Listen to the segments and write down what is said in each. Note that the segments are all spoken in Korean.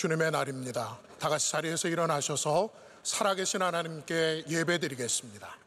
주님의 날입니다. 다 같이 자리에서 일어나셔서 살아계신 하나님께 예배드리겠습니다.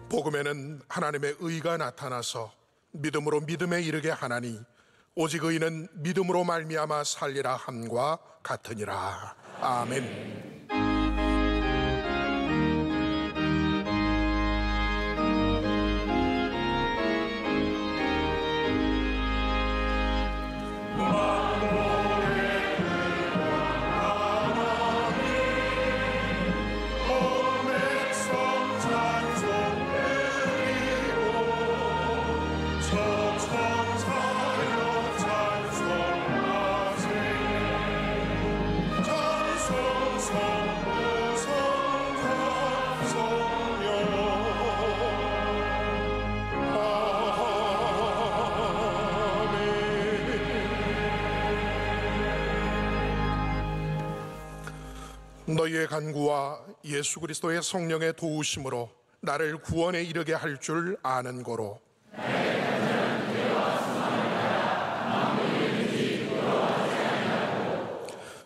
복음에는 하나님의 의가 나타나서 믿음으로 믿음에 이르게 하나니 오직 의는 믿음으로 말미암아 살리라 함과 같으니라. 아멘. 너희의 간구와 예수 그리스도의 성령의 도우심으로 나를 구원에 이르게 할 줄 아는 고로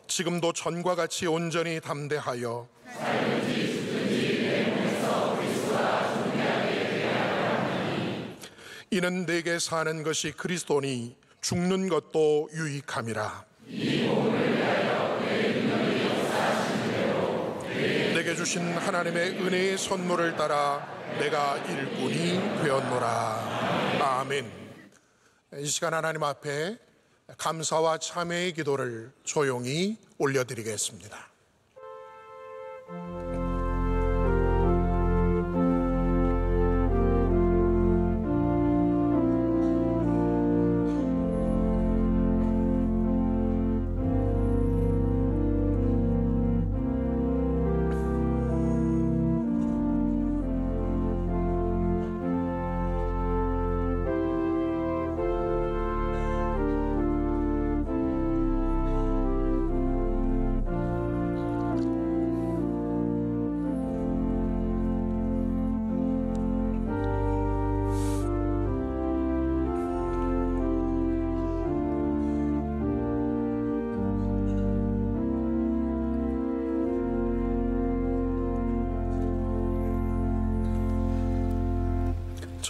지금도 전과 같이 온전히 담대하여 이는 내게 사는 것이 그리스도니 죽는 것도 유익함이라. 내게 주신 하나님의 은혜의 선물을 따라 내가 일꾼이 되었노라. 아멘. 이 시간 하나님 앞에 감사와 참회의 기도를 조용히 올려드리겠습니다.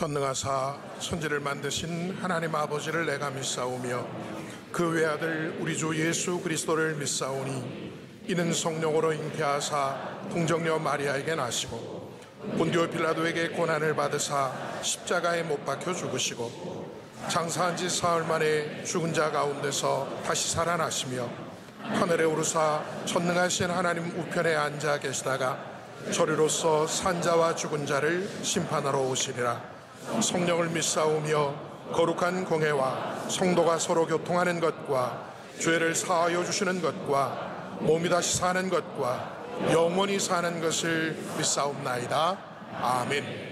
전능하사 천지를 만드신 하나님 아버지를 내가 믿사오며 그 외아들 우리 주 예수 그리스도를 믿사오니 이는 성령으로 잉태하사 동정녀 마리아에게 나시고 본디오 빌라도에게 고난을 받으사 십자가에 못 박혀 죽으시고 장사한 지 사흘 만에 죽은 자 가운데서 다시 살아나시며 하늘에 오르사 전능하신 하나님 우편에 앉아 계시다가 저리로서 산자와 죽은 자를 심판하러 오시리라. 성령을 믿사오며 거룩한 공회와 성도가 서로 교통하는 것과 죄를 사하여 주시는 것과 몸이 다시 사는 것과 영원히 사는 것을 믿사옵나이다. 아멘.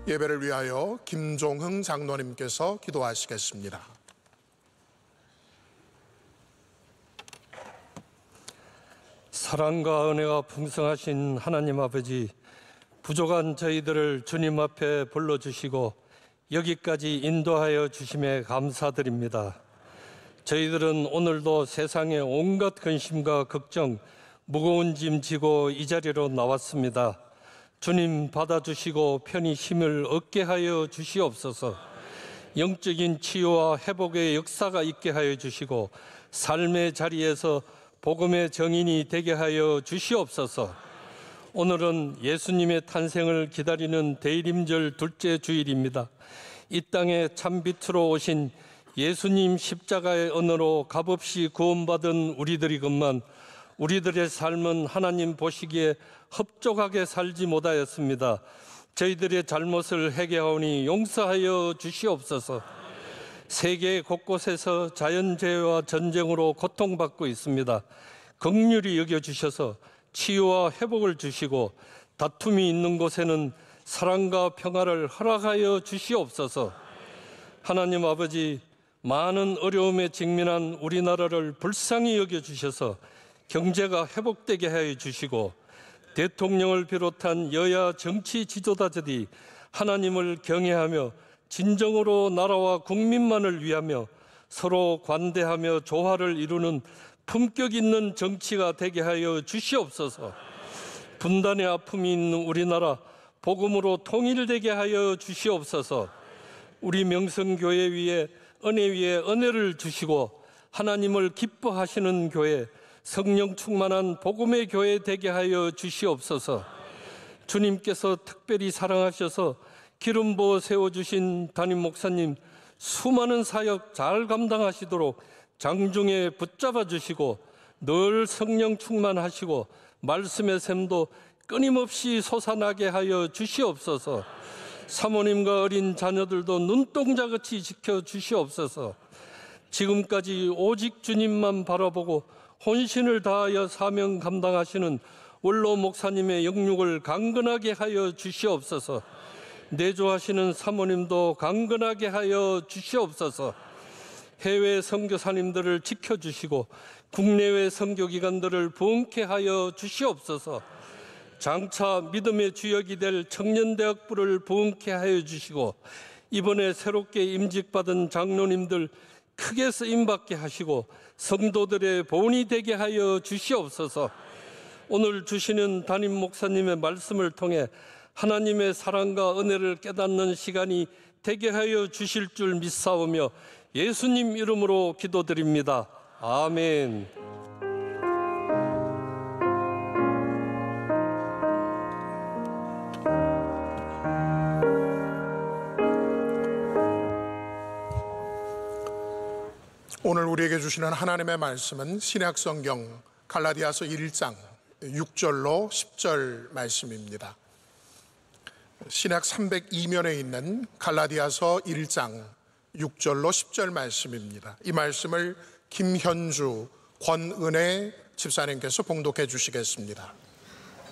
예배를 위하여 김종흥 장로님께서 기도하시겠습니다. 사랑과 은혜가 풍성하신 하나님 아버지, 부족한 저희들을 주님 앞에 불러주시고 여기까지 인도하여 주심에 감사드립니다. 저희들은 오늘도 세상의 온갖 근심과 걱정, 무거운 짐 지고 이 자리로 나왔습니다. 주님 받아주시고 편히 힘을 얻게 하여 주시옵소서. 영적인 치유와 회복의 역사가 있게 하여 주시고 삶의 자리에서 복음의 정인이 되게 하여 주시옵소서. 오늘은 예수님의 탄생을 기다리는 대림절 둘째 주일입니다. 이 땅에 참빛으로 오신 예수님 십자가의 은혜로 값없이 구원받은 우리들이건만 우리들의 삶은 하나님 보시기에 흡족하게 살지 못하였습니다. 저희들의 잘못을 회개하오니 용서하여 주시옵소서. 세계 곳곳에서 자연재해와 전쟁으로 고통받고 있습니다. 긍휼히 여겨주셔서 치유와 회복을 주시고 다툼이 있는 곳에는 사랑과 평화를 허락하여 주시옵소서. 하나님 아버지, 많은 어려움에 직면한 우리나라를 불쌍히 여겨주셔서 경제가 회복되게 하여 주시고 대통령을 비롯한 여야 정치 지도자들이 하나님을 경외하며 진정으로 나라와 국민만을 위하며 서로 관대하며 조화를 이루는 품격 있는 정치가 되게 하여 주시옵소서. 분단의 아픔이 있는 우리나라 복음으로 통일되게 하여 주시옵소서. 우리 명성교회 위에 은혜 위에 은혜를 주시고 하나님을 기뻐하시는 교회, 성령 충만한 복음의 교회 되게 하여 주시옵소서. 주님께서 특별히 사랑하셔서 기름 부어 세워주신 담임 목사님 수많은 사역 잘 감당하시도록 장중에 붙잡아 주시고 늘 성령 충만하시고 말씀의 샘도 끊임없이 솟아나게 하여 주시옵소서. 사모님과 어린 자녀들도 눈동자같이 지켜 주시옵소서. 지금까지 오직 주님만 바라보고 혼신을 다하여 사명 감당하시는 원로 목사님의 영육을 강건하게 하여 주시옵소서. 내조하시는 사모님도 강건하게 하여 주시옵소서. 해외 선교사님들을 지켜주시고 국내외 선교기관들을 부흥케 하여 주시옵소서. 장차 믿음의 주역이 될 청년대학부를 부흥케 하여 주시고 이번에 새롭게 임직받은 장로님들 크게 쓰임받게 하시고 성도들의 본이 되게 하여 주시옵소서. 오늘 주시는 담임 목사님의 말씀을 통해 하나님의 사랑과 은혜를 깨닫는 시간이 되게 하여 주실 줄 믿사오며 예수님 이름으로 기도드립니다. 아멘. 오늘 우리에게 주시는 하나님의 말씀은 신약성경 갈라디아서 1장 6절로 10절 말씀입니다. 신약 302면에 있는 갈라디아서 1장 6절로 10절 말씀입니다. 이 말씀을 김현주, 권은혜 집사님께서 봉독해 주시겠습니다.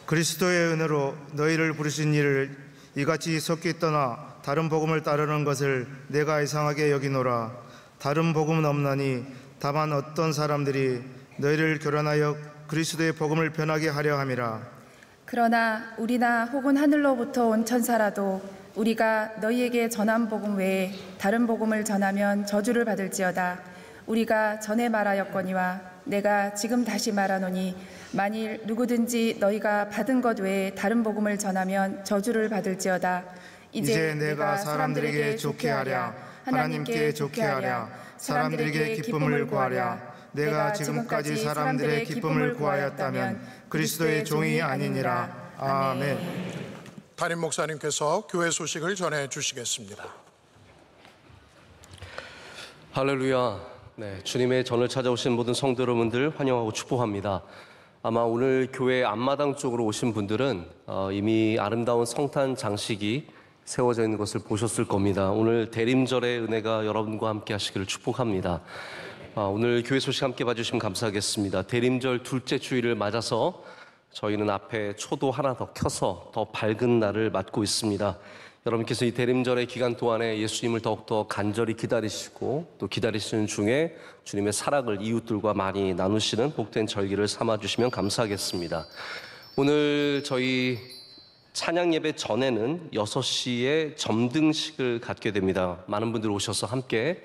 그리스도의 은혜로 너희를 부르신 이를 이같이 섞이 떠나 다른 복음을 따르는 것을 내가 이상하게 여기노라. 다른 복음은 없나니 다만 어떤 사람들이 너희를 교란하여 그리스도의 복음을 변하게 하려 함이라. 그러나 우리나 혹은 하늘로부터 온 천사라도 우리가 너희에게 전한 복음 외에 다른 복음을 전하면 저주를 받을지어다. 우리가 전에 말하였거니와 내가 지금 다시 말하노니 만일 누구든지 너희가 받은 것 외에 다른 복음을 전하면 저주를 받을지어다. 이제 내가 사람들에게 좋게 하랴. 하나님께 좋게 하랴. 사람들에게 기쁨을 구하랴. 내가 지금까지 사람들의 기쁨을 구하였다면 그리스도의 종이 아니니라. 아멘. 담임 목사님께서 교회 소식을 전해 주시겠습니다. 할렐루야. 네, 주님의 전을 찾아오신 모든 성도 여러분들 환영하고 축복합니다. 아마 오늘 교회 앞마당 쪽으로 오신 분들은 이미 아름다운 성탄 장식이 세워져 있는 것을 보셨을 겁니다. 오늘 대림절의 은혜가 여러분과 함께 하시기를 축복합니다. 오늘 교회 소식 함께 봐주시면 감사하겠습니다. 대림절 둘째 주일을 맞아서 저희는 앞에 초도 하나 더 켜서 더 밝은 날을 맞고 있습니다. 여러분께서 이 대림절의 기간 동안에 예수님을 더욱더 간절히 기다리시고 또 기다리시는 중에 주님의 사랑을 이웃들과 많이 나누시는 복된 절기를 삼아주시면 감사하겠습니다. 오늘 저희 찬양 예배 전에는 6시에 점등식을 갖게 됩니다. 많은 분들 오셔서 함께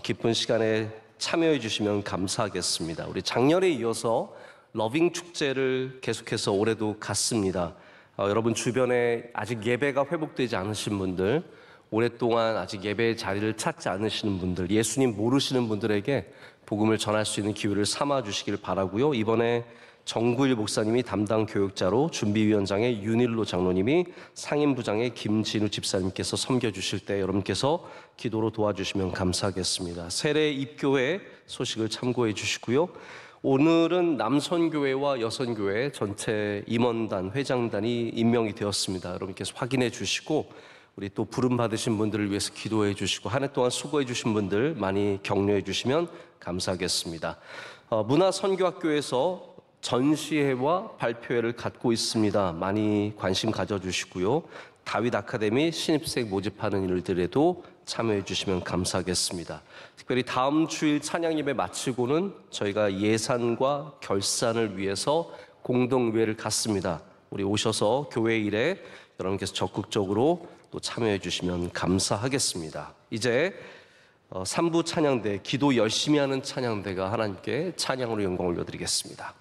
기쁜 시간에 참여해 주시면 감사하겠습니다. 우리 작년에 이어서 러빙 축제를 계속해서 올해도 갖습니다. 여러분 주변에 아직 예배가 회복되지 않으신 분들, 오랫동안 아직 예배의 자리를 찾지 않으시는 분들, 예수님 모르시는 분들에게 복음을 전할 수 있는 기회를 삼아 주시길 바라고요. 이번에 정구일 목사님이 담당 교육자로, 준비위원장의 윤일로 장로님이, 상임부장의 김진우 집사님께서 섬겨주실 때 여러분께서 기도로 도와주시면 감사하겠습니다. 세례 입교회 소식을 참고해 주시고요. 오늘은 남선교회와 여선교회 전체 임원단, 회장단이 임명이 되었습니다. 여러분께서 확인해 주시고 우리 또 부름 받으신 분들을 위해서 기도해 주시고 한 해 동안 수고해 주신 분들 많이 격려해 주시면 감사하겠습니다. 문화선교학교에서 전시회와 발표회를 갖고 있습니다. 많이 관심 가져주시고요. 다윗 아카데미 신입생 모집하는 일들에도 참여해 주시면 감사하겠습니다. 특별히 다음 주일 찬양 예배 마치고는 저희가 예산과 결산을 위해서 공동회를 갖습니다. 우리 오셔서 교회 일에 여러분께서 적극적으로 또 참여해 주시면 감사하겠습니다. 이제 3부 찬양대, 기도 열심히 하는 찬양대가 하나님께 찬양으로 영광 올려드리겠습니다.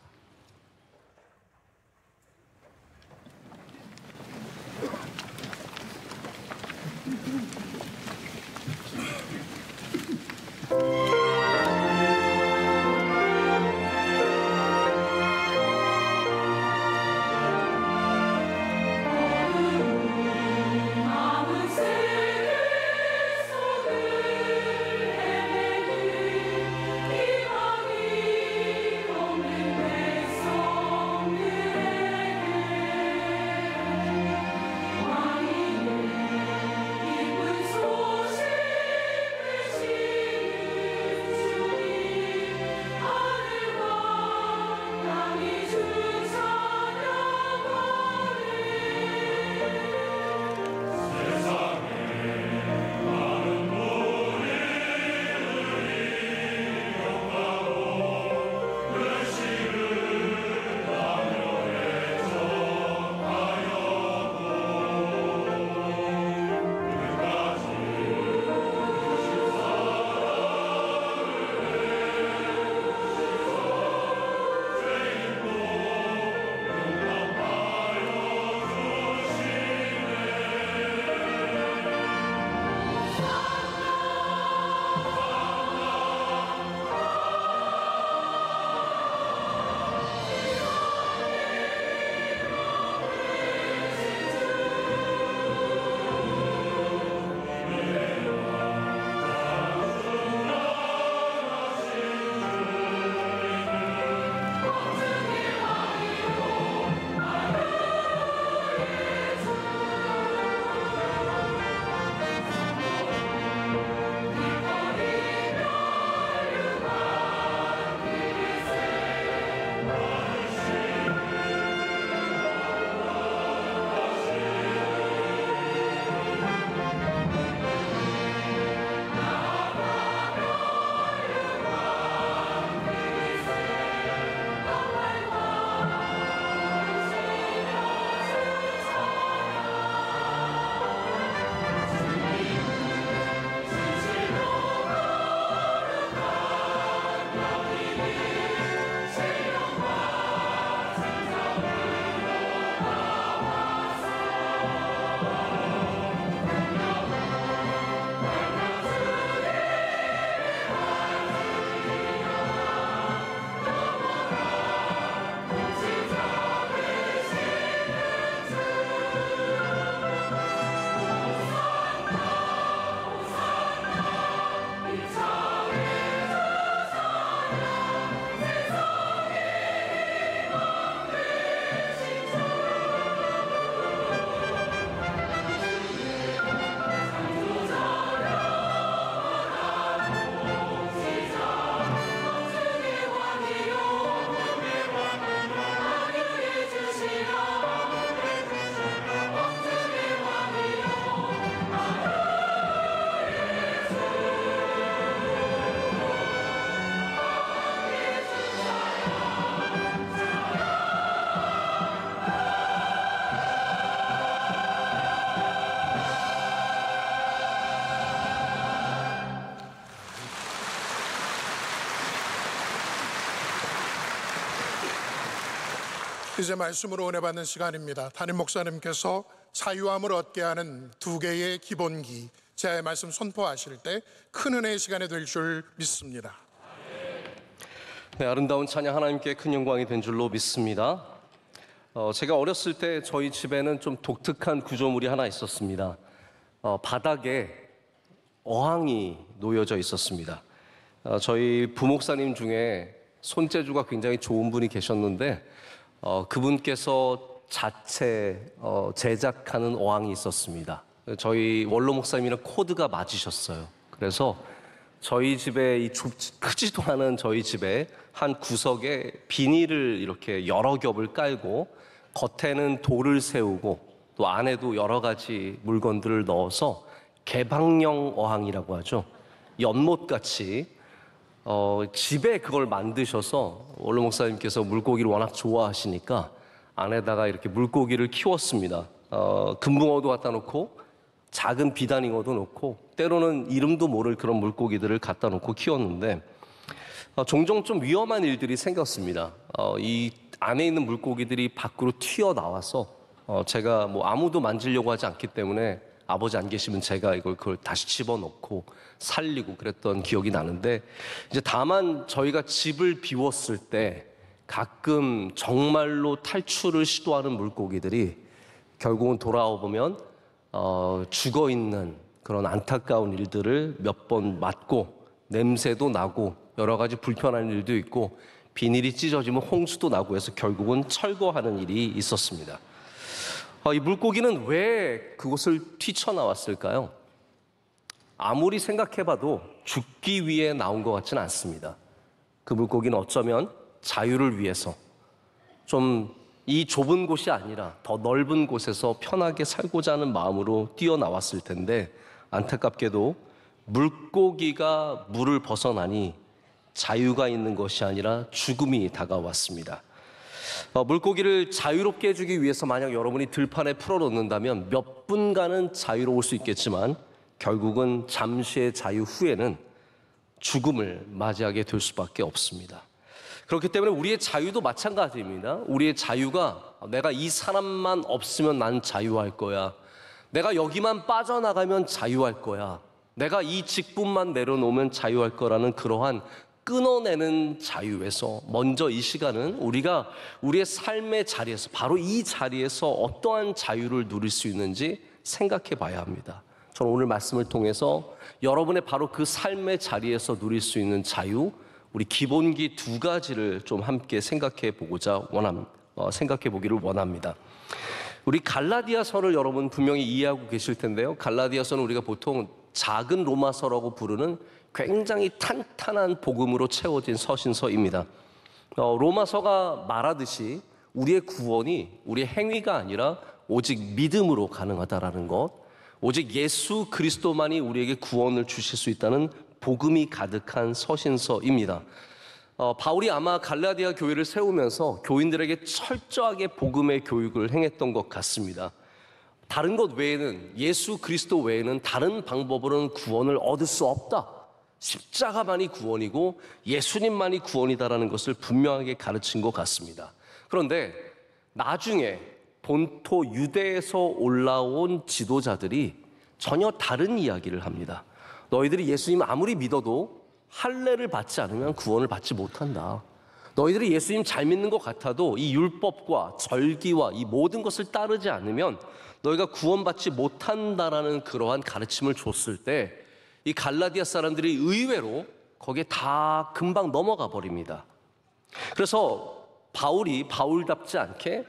마음은 이제 말씀으로 은혜 받는 시간입니다. 담임 목사님께서 자유함을 얻게 하는 두 개의 기본기, 제 말씀 선포하실 때 큰 은혜의 시간이 될 줄 믿습니다. 네, 아름다운 찬양 하나님께 큰 영광이 된 줄로 믿습니다. 제가 어렸을 때 저희 집에는 좀 독특한 구조물이 하나 있었습니다. 바닥에 어항이 놓여져 있었습니다. 저희 부목사님 중에 손재주가 굉장히 좋은 분이 계셨는데 그분께서 자체 제작하는 어항이 있었습니다. 저희 원로 목사님이랑 코드가 맞으셨어요. 그래서 저희 집에 이 크지도 않은 저희 집에 한 구석에 비닐을 이렇게 여러 겹을 깔고 겉에는 돌을 세우고 또 안에도 여러 가지 물건들을 넣어서 개방형 어항이라고 하죠. 연못같이 집에 그걸 만드셔서 원로 목사님께서 물고기를 워낙 좋아하시니까 안에다가 이렇게 물고기를 키웠습니다. 금붕어도 갖다 놓고 작은 비단잉어도 놓고 때로는 이름도 모를 그런 물고기들을 갖다 놓고 키웠는데 종종 좀 위험한 일들이 생겼습니다. 이 안에 있는 물고기들이 밖으로 튀어나와서 제가 뭐 아무도 만지려고 하지 않기 때문에 아버지 안 계시면 제가 그걸 다시 집어넣고 살리고 그랬던 기억이 나는데, 이제 다만 저희가 집을 비웠을 때 가끔 정말로 탈출을 시도하는 물고기들이 결국은 돌아와 보면 죽어 있는 그런 안타까운 일들을 몇 번 맞고 냄새도 나고 여러 가지 불편한 일도 있고 비닐이 찢어지면 홍수도 나고 해서 결국은 철거하는 일이 있었습니다. 이 물고기는 왜 그곳을 뛰쳐나왔을까요? 아무리 생각해봐도 죽기 위해 나온 것 같지는 않습니다. 그 물고기는 어쩌면 자유를 위해서 좀 이 좁은 곳이 아니라 더 넓은 곳에서 편하게 살고자 하는 마음으로 뛰어나왔을 텐데, 안타깝게도 물고기가 물을 벗어나니 자유가 있는 것이 아니라 죽음이 다가왔습니다. 물고기를 자유롭게 해주기 위해서 만약 여러분이 들판에 풀어놓는다면 몇 분간은 자유로울 수 있겠지만 결국은 잠시의 자유 후에는 죽음을 맞이하게 될 수밖에 없습니다. 그렇기 때문에 우리의 자유도 마찬가지입니다. 우리의 자유가 내가 이 사람만 없으면 난 자유할 거야, 내가 여기만 빠져나가면 자유할 거야, 내가 이 직분만 내려놓으면 자유할 거라는 그러한 끊어내는 자유에서 먼저 이 시간은 우리가 우리의 삶의 자리에서, 바로 이 자리에서 어떠한 자유를 누릴 수 있는지 생각해 봐야 합니다. 저는 오늘 말씀을 통해서 여러분의 바로 그 삶의 자리에서 누릴 수 있는 자유, 우리 기본기 두 가지를 좀 함께 생각해 보기를 원합니다. 우리 갈라디아서를 여러분 분명히 이해하고 계실 텐데요. 갈라디아서는 우리가 보통 작은 로마서라고 부르는 굉장히 탄탄한 복음으로 채워진 서신서입니다. 로마서가 말하듯이 우리의 구원이 우리의 행위가 아니라 오직 믿음으로 가능하다라는 것, 오직 예수 그리스도만이 우리에게 구원을 주실 수 있다는 복음이 가득한 서신서입니다. 바울이 아마 갈라디아 교회를 세우면서 교인들에게 철저하게 복음의 교육을 행했던 것 같습니다. 다른 것 외에는, 예수 그리스도 외에는 다른 방법으로는 구원을 얻을 수 없다, 십자가만이 구원이고 예수님만이 구원이다라는 것을 분명하게 가르친 것 같습니다. 그런데 나중에 본토 유대에서 올라온 지도자들이 전혀 다른 이야기를 합니다. 너희들이 예수님 아무리 믿어도 할례를 받지 않으면 구원을 받지 못한다. 너희들이 예수님 잘 믿는 것 같아도 이 율법과 절기와 이 모든 것을 따르지 않으면 너희가 구원받지 못한다라는 그러한 가르침을 줬을 때 이 갈라디아 사람들이 의외로 거기에 다 금방 넘어가 버립니다. 그래서 바울이 바울답지 않게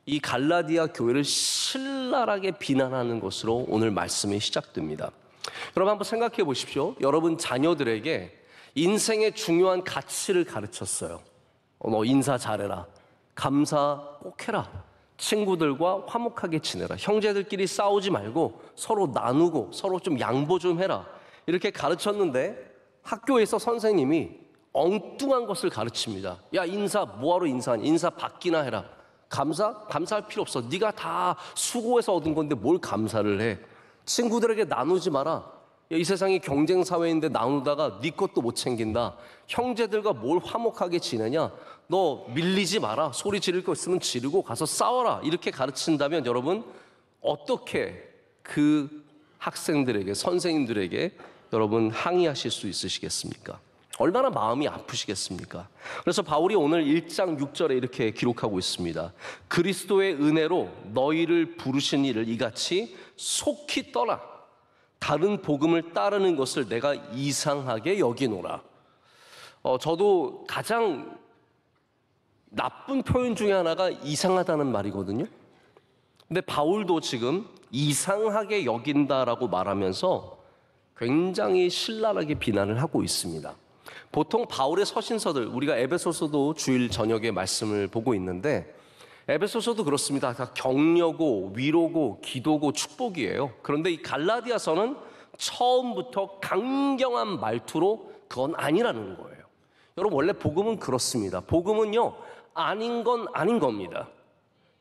이 갈라디아 교회를 신랄하게 비난하는 것으로 오늘 말씀이 시작됩니다. 여러분 한번 생각해 보십시오. 여러분 자녀들에게 인생의 중요한 가치를 가르쳤어요. 너 인사 잘해라, 감사 꼭 해라, 친구들과 화목하게 지내라, 형제들끼리 싸우지 말고 서로 나누고 서로 좀 양보 좀 해라, 이렇게 가르쳤는데 학교에서 선생님이 엉뚱한 것을 가르칩니다. 야, 인사 뭐하러 인사하니? 인사 받기나 해라. 감사할 필요 없어. 네가 다 수고해서 얻은 건데 뭘 감사를 해. 친구들에게 나누지 마라. 이 세상이 경쟁 사회인데 나누다가 네 것도 못 챙긴다. 형제들과 뭘 화목하게 지내냐? 너 밀리지 마라. 소리 지를 거 있으면 지르고 가서 싸워라. 이렇게 가르친다면 여러분 어떻게 그 학생들에게, 선생님들에게 여러분 항의하실 수 있으시겠습니까? 얼마나 마음이 아프시겠습니까? 그래서 바울이 오늘 1장 6절에 이렇게 기록하고 있습니다. 그리스도의 은혜로 너희를 부르신 이를 이같이 속히 떠나 다른 복음을 따르는 것을 내가 이상하게 여기노라. 저도 가장 나쁜 표현 중에 하나가 이상하다는 말이거든요. 근데 바울도 지금 이상하게 여긴다라고 말하면서 굉장히 신랄하게 비난을 하고 있습니다. 보통 바울의 서신서들, 우리가 에베소서도 주일 저녁에 말씀을 보고 있는데 에베소서도 그렇습니다. 다 격려고 위로고 기도고 축복이에요. 그런데 이 갈라디아서는 처음부터 강경한 말투로 그건 아니라는 거예요. 여러분 원래 복음은 그렇습니다. 복음은요 아닌 건 아닌 겁니다.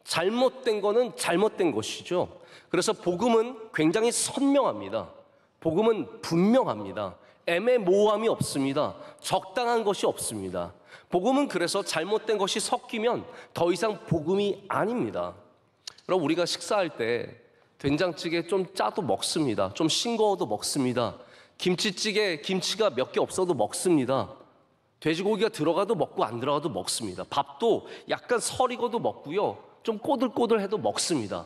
잘못된 거는 잘못된 것이죠. 그래서 복음은 굉장히 선명합니다. 복음은 분명합니다. 애매모호함이 없습니다. 적당한 것이 없습니다. 복음은 그래서 잘못된 것이 섞이면 더 이상 복음이 아닙니다. 여러분 우리가 식사할 때 된장찌개 좀 짜도 먹습니다. 좀 싱거워도 먹습니다. 김치찌개 김치가 몇 개 없어도 먹습니다. 돼지고기가 들어가도 먹고 안 들어가도 먹습니다. 밥도 약간 설익어도 먹고요. 좀 꼬들꼬들해도 먹습니다.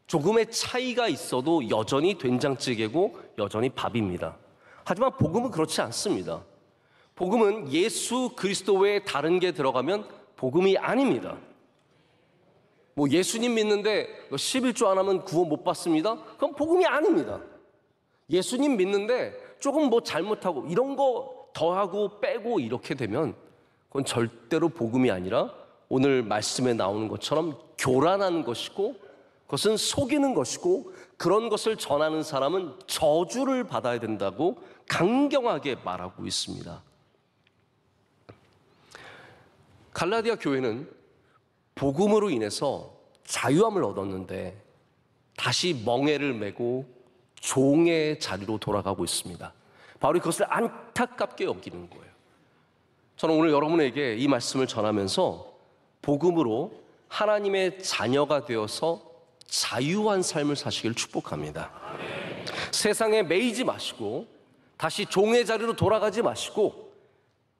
조금의 차이가 있어도 여전히 된장찌개고 여전히 밥입니다. 하지만 복음은 그렇지 않습니다. 복음은 예수 그리스도 외에 다른 게 들어가면 복음이 아닙니다. 뭐 예수님 믿는데 11조 안 하면 구원 못 받습니다. 그건 복음이 아닙니다. 예수님 믿는데 조금 뭐 잘못하고 이런 거 더하고 빼고 이렇게 되면 그건 절대로 복음이 아니라 오늘 말씀에 나오는 것처럼 교란하는 것이고 그것은 속이는 것이고 그런 것을 전하는 사람은 저주를 받아야 된다고 강경하게 말하고 있습니다. 갈라디아 교회는 복음으로 인해서 자유함을 얻었는데 다시 멍에를 메고 종의 자리로 돌아가고 있습니다. 바울이 그것을 안타깝게 여기는 거예요. 저는 오늘 여러분에게 이 말씀을 전하면서 복음으로 하나님의 자녀가 되어서 자유한 삶을 사시길 축복합니다. 세상에 매이지 마시고 다시 종의 자리로 돌아가지 마시고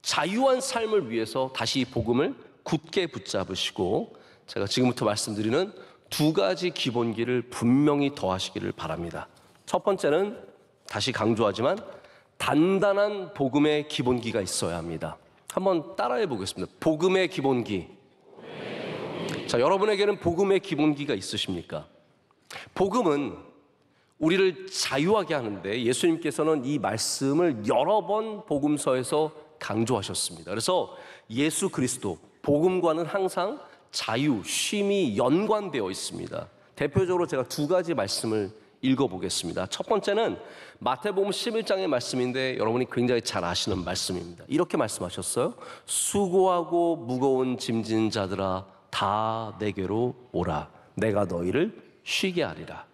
자유한 삶을 위해서 다시 이 복음을 굳게 붙잡으시고 제가 지금부터 말씀드리는 두 가지 기본기를 분명히 더하시기를 바랍니다. 첫 번째는 다시 강조하지만 단단한 복음의 기본기가 있어야 합니다. 한번 따라해 보겠습니다. 복음의 기본기. 자, 여러분에게는 복음의 기본기가 있으십니까? 복음은 우리를 자유하게 하는데 예수님께서는 이 말씀을 여러 번 복음서에서 강조하셨습니다. 그래서 예수 그리스도, 복음과는 항상 자유, 쉼이 연관되어 있습니다. 대표적으로 제가 두 가지 말씀을 읽어보겠습니다. 첫 번째는 마태복음 11장의 말씀인데 여러분이 굉장히 잘 아시는 말씀입니다. 이렇게 말씀하셨어요. 수고하고 무거운 짐진 자들아 다 내게로 오라. 내가 너희를 쉬게 하리라.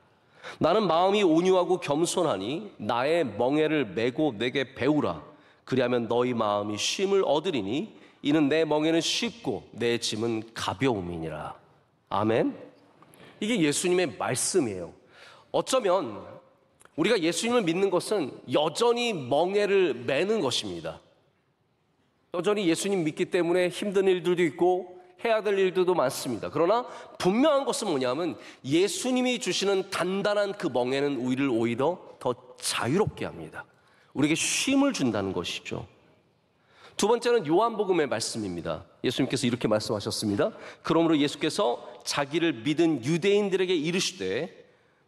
나는 마음이 온유하고 겸손하니 나의 멍에를 메고 내게 배우라. 그리하면 너희 마음이 쉼을 얻으리니 이는 내 멍에는 쉽고 내 짐은 가벼움이니라. 아멘. 이게 예수님의 말씀이에요. 어쩌면 우리가 예수님을 믿는 것은 여전히 멍에를 매는 것입니다. 여전히 예수님 믿기 때문에 힘든 일들도 있고 해야 될 일들도 많습니다. 그러나 분명한 것은 뭐냐면 예수님이 주시는 단단한 그 멍에는 우리를 오히려 더 자유롭게 합니다. 우리에게 쉼을 준다는 것이죠. 두 번째는 요한복음의 말씀입니다. 예수님께서 이렇게 말씀하셨습니다. 그러므로 예수께서 자기를 믿은 유대인들에게 이르시되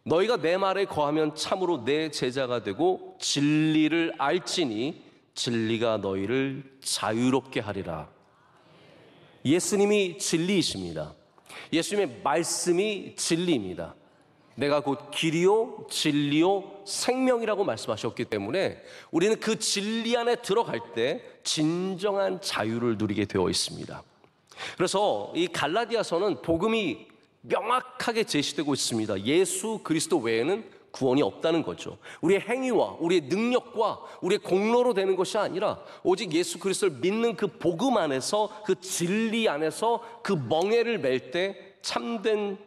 너희가 내 말에 거하면 참으로 내 제자가 되고 진리를 알지니 진리가 너희를 자유롭게 하리라. 예수님이 진리이십니다. 예수님의 말씀이 진리입니다. 내가 곧 길이요 진리요 생명이라고 말씀하셨기 때문에 우리는 그 진리 안에 들어갈 때 진정한 자유를 누리게 되어 있습니다. 그래서 이 갈라디아서는 복음이 명확하게 제시되고 있습니다. 예수 그리스도 외에는 구원이 없다는 거죠. 우리의 행위와 우리의 능력과 우리의 공로로 되는 것이 아니라 오직 예수 그리스도를 믿는 그 복음 안에서, 그 진리 안에서 그 멍에를 맬 때 참된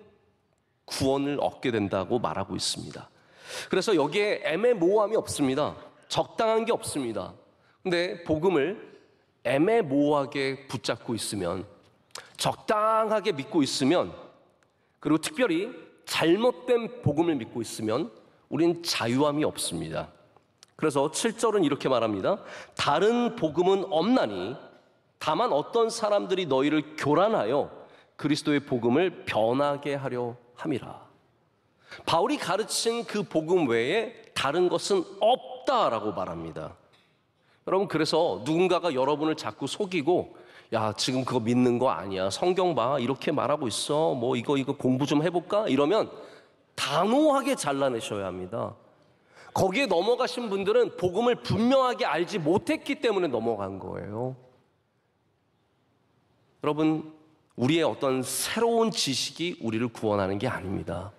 구원을 얻게 된다고 말하고 있습니다. 그래서 여기에 애매모호함이 없습니다. 적당한 게 없습니다. 근데 복음을 애매모호하게 붙잡고 있으면, 적당하게 믿고 있으면, 그리고 특별히 잘못된 복음을 믿고 있으면 우린 자유함이 없습니다. 그래서 7절은 이렇게 말합니다. 다른 복음은 없나니 다만 어떤 사람들이 너희를 교란하여 그리스도의 복음을 변하게 하려 함이라. 바울이 가르친 그 복음 외에 다른 것은 없다라고 말합니다. 여러분, 그래서 누군가가 여러분을 자꾸 속이고, 야, 지금 그거 믿는 거 아니야, 성경 봐, 이렇게 말하고 있어, 뭐 이거 공부 좀 해볼까? 이러면 단호하게 잘라내셔야 합니다. 거기에 넘어가신 분들은 복음을 분명하게 알지 못했기 때문에 넘어간 거예요. 여러분, 우리의 어떤 새로운 지식이 우리를 구원하는 게 아닙니다.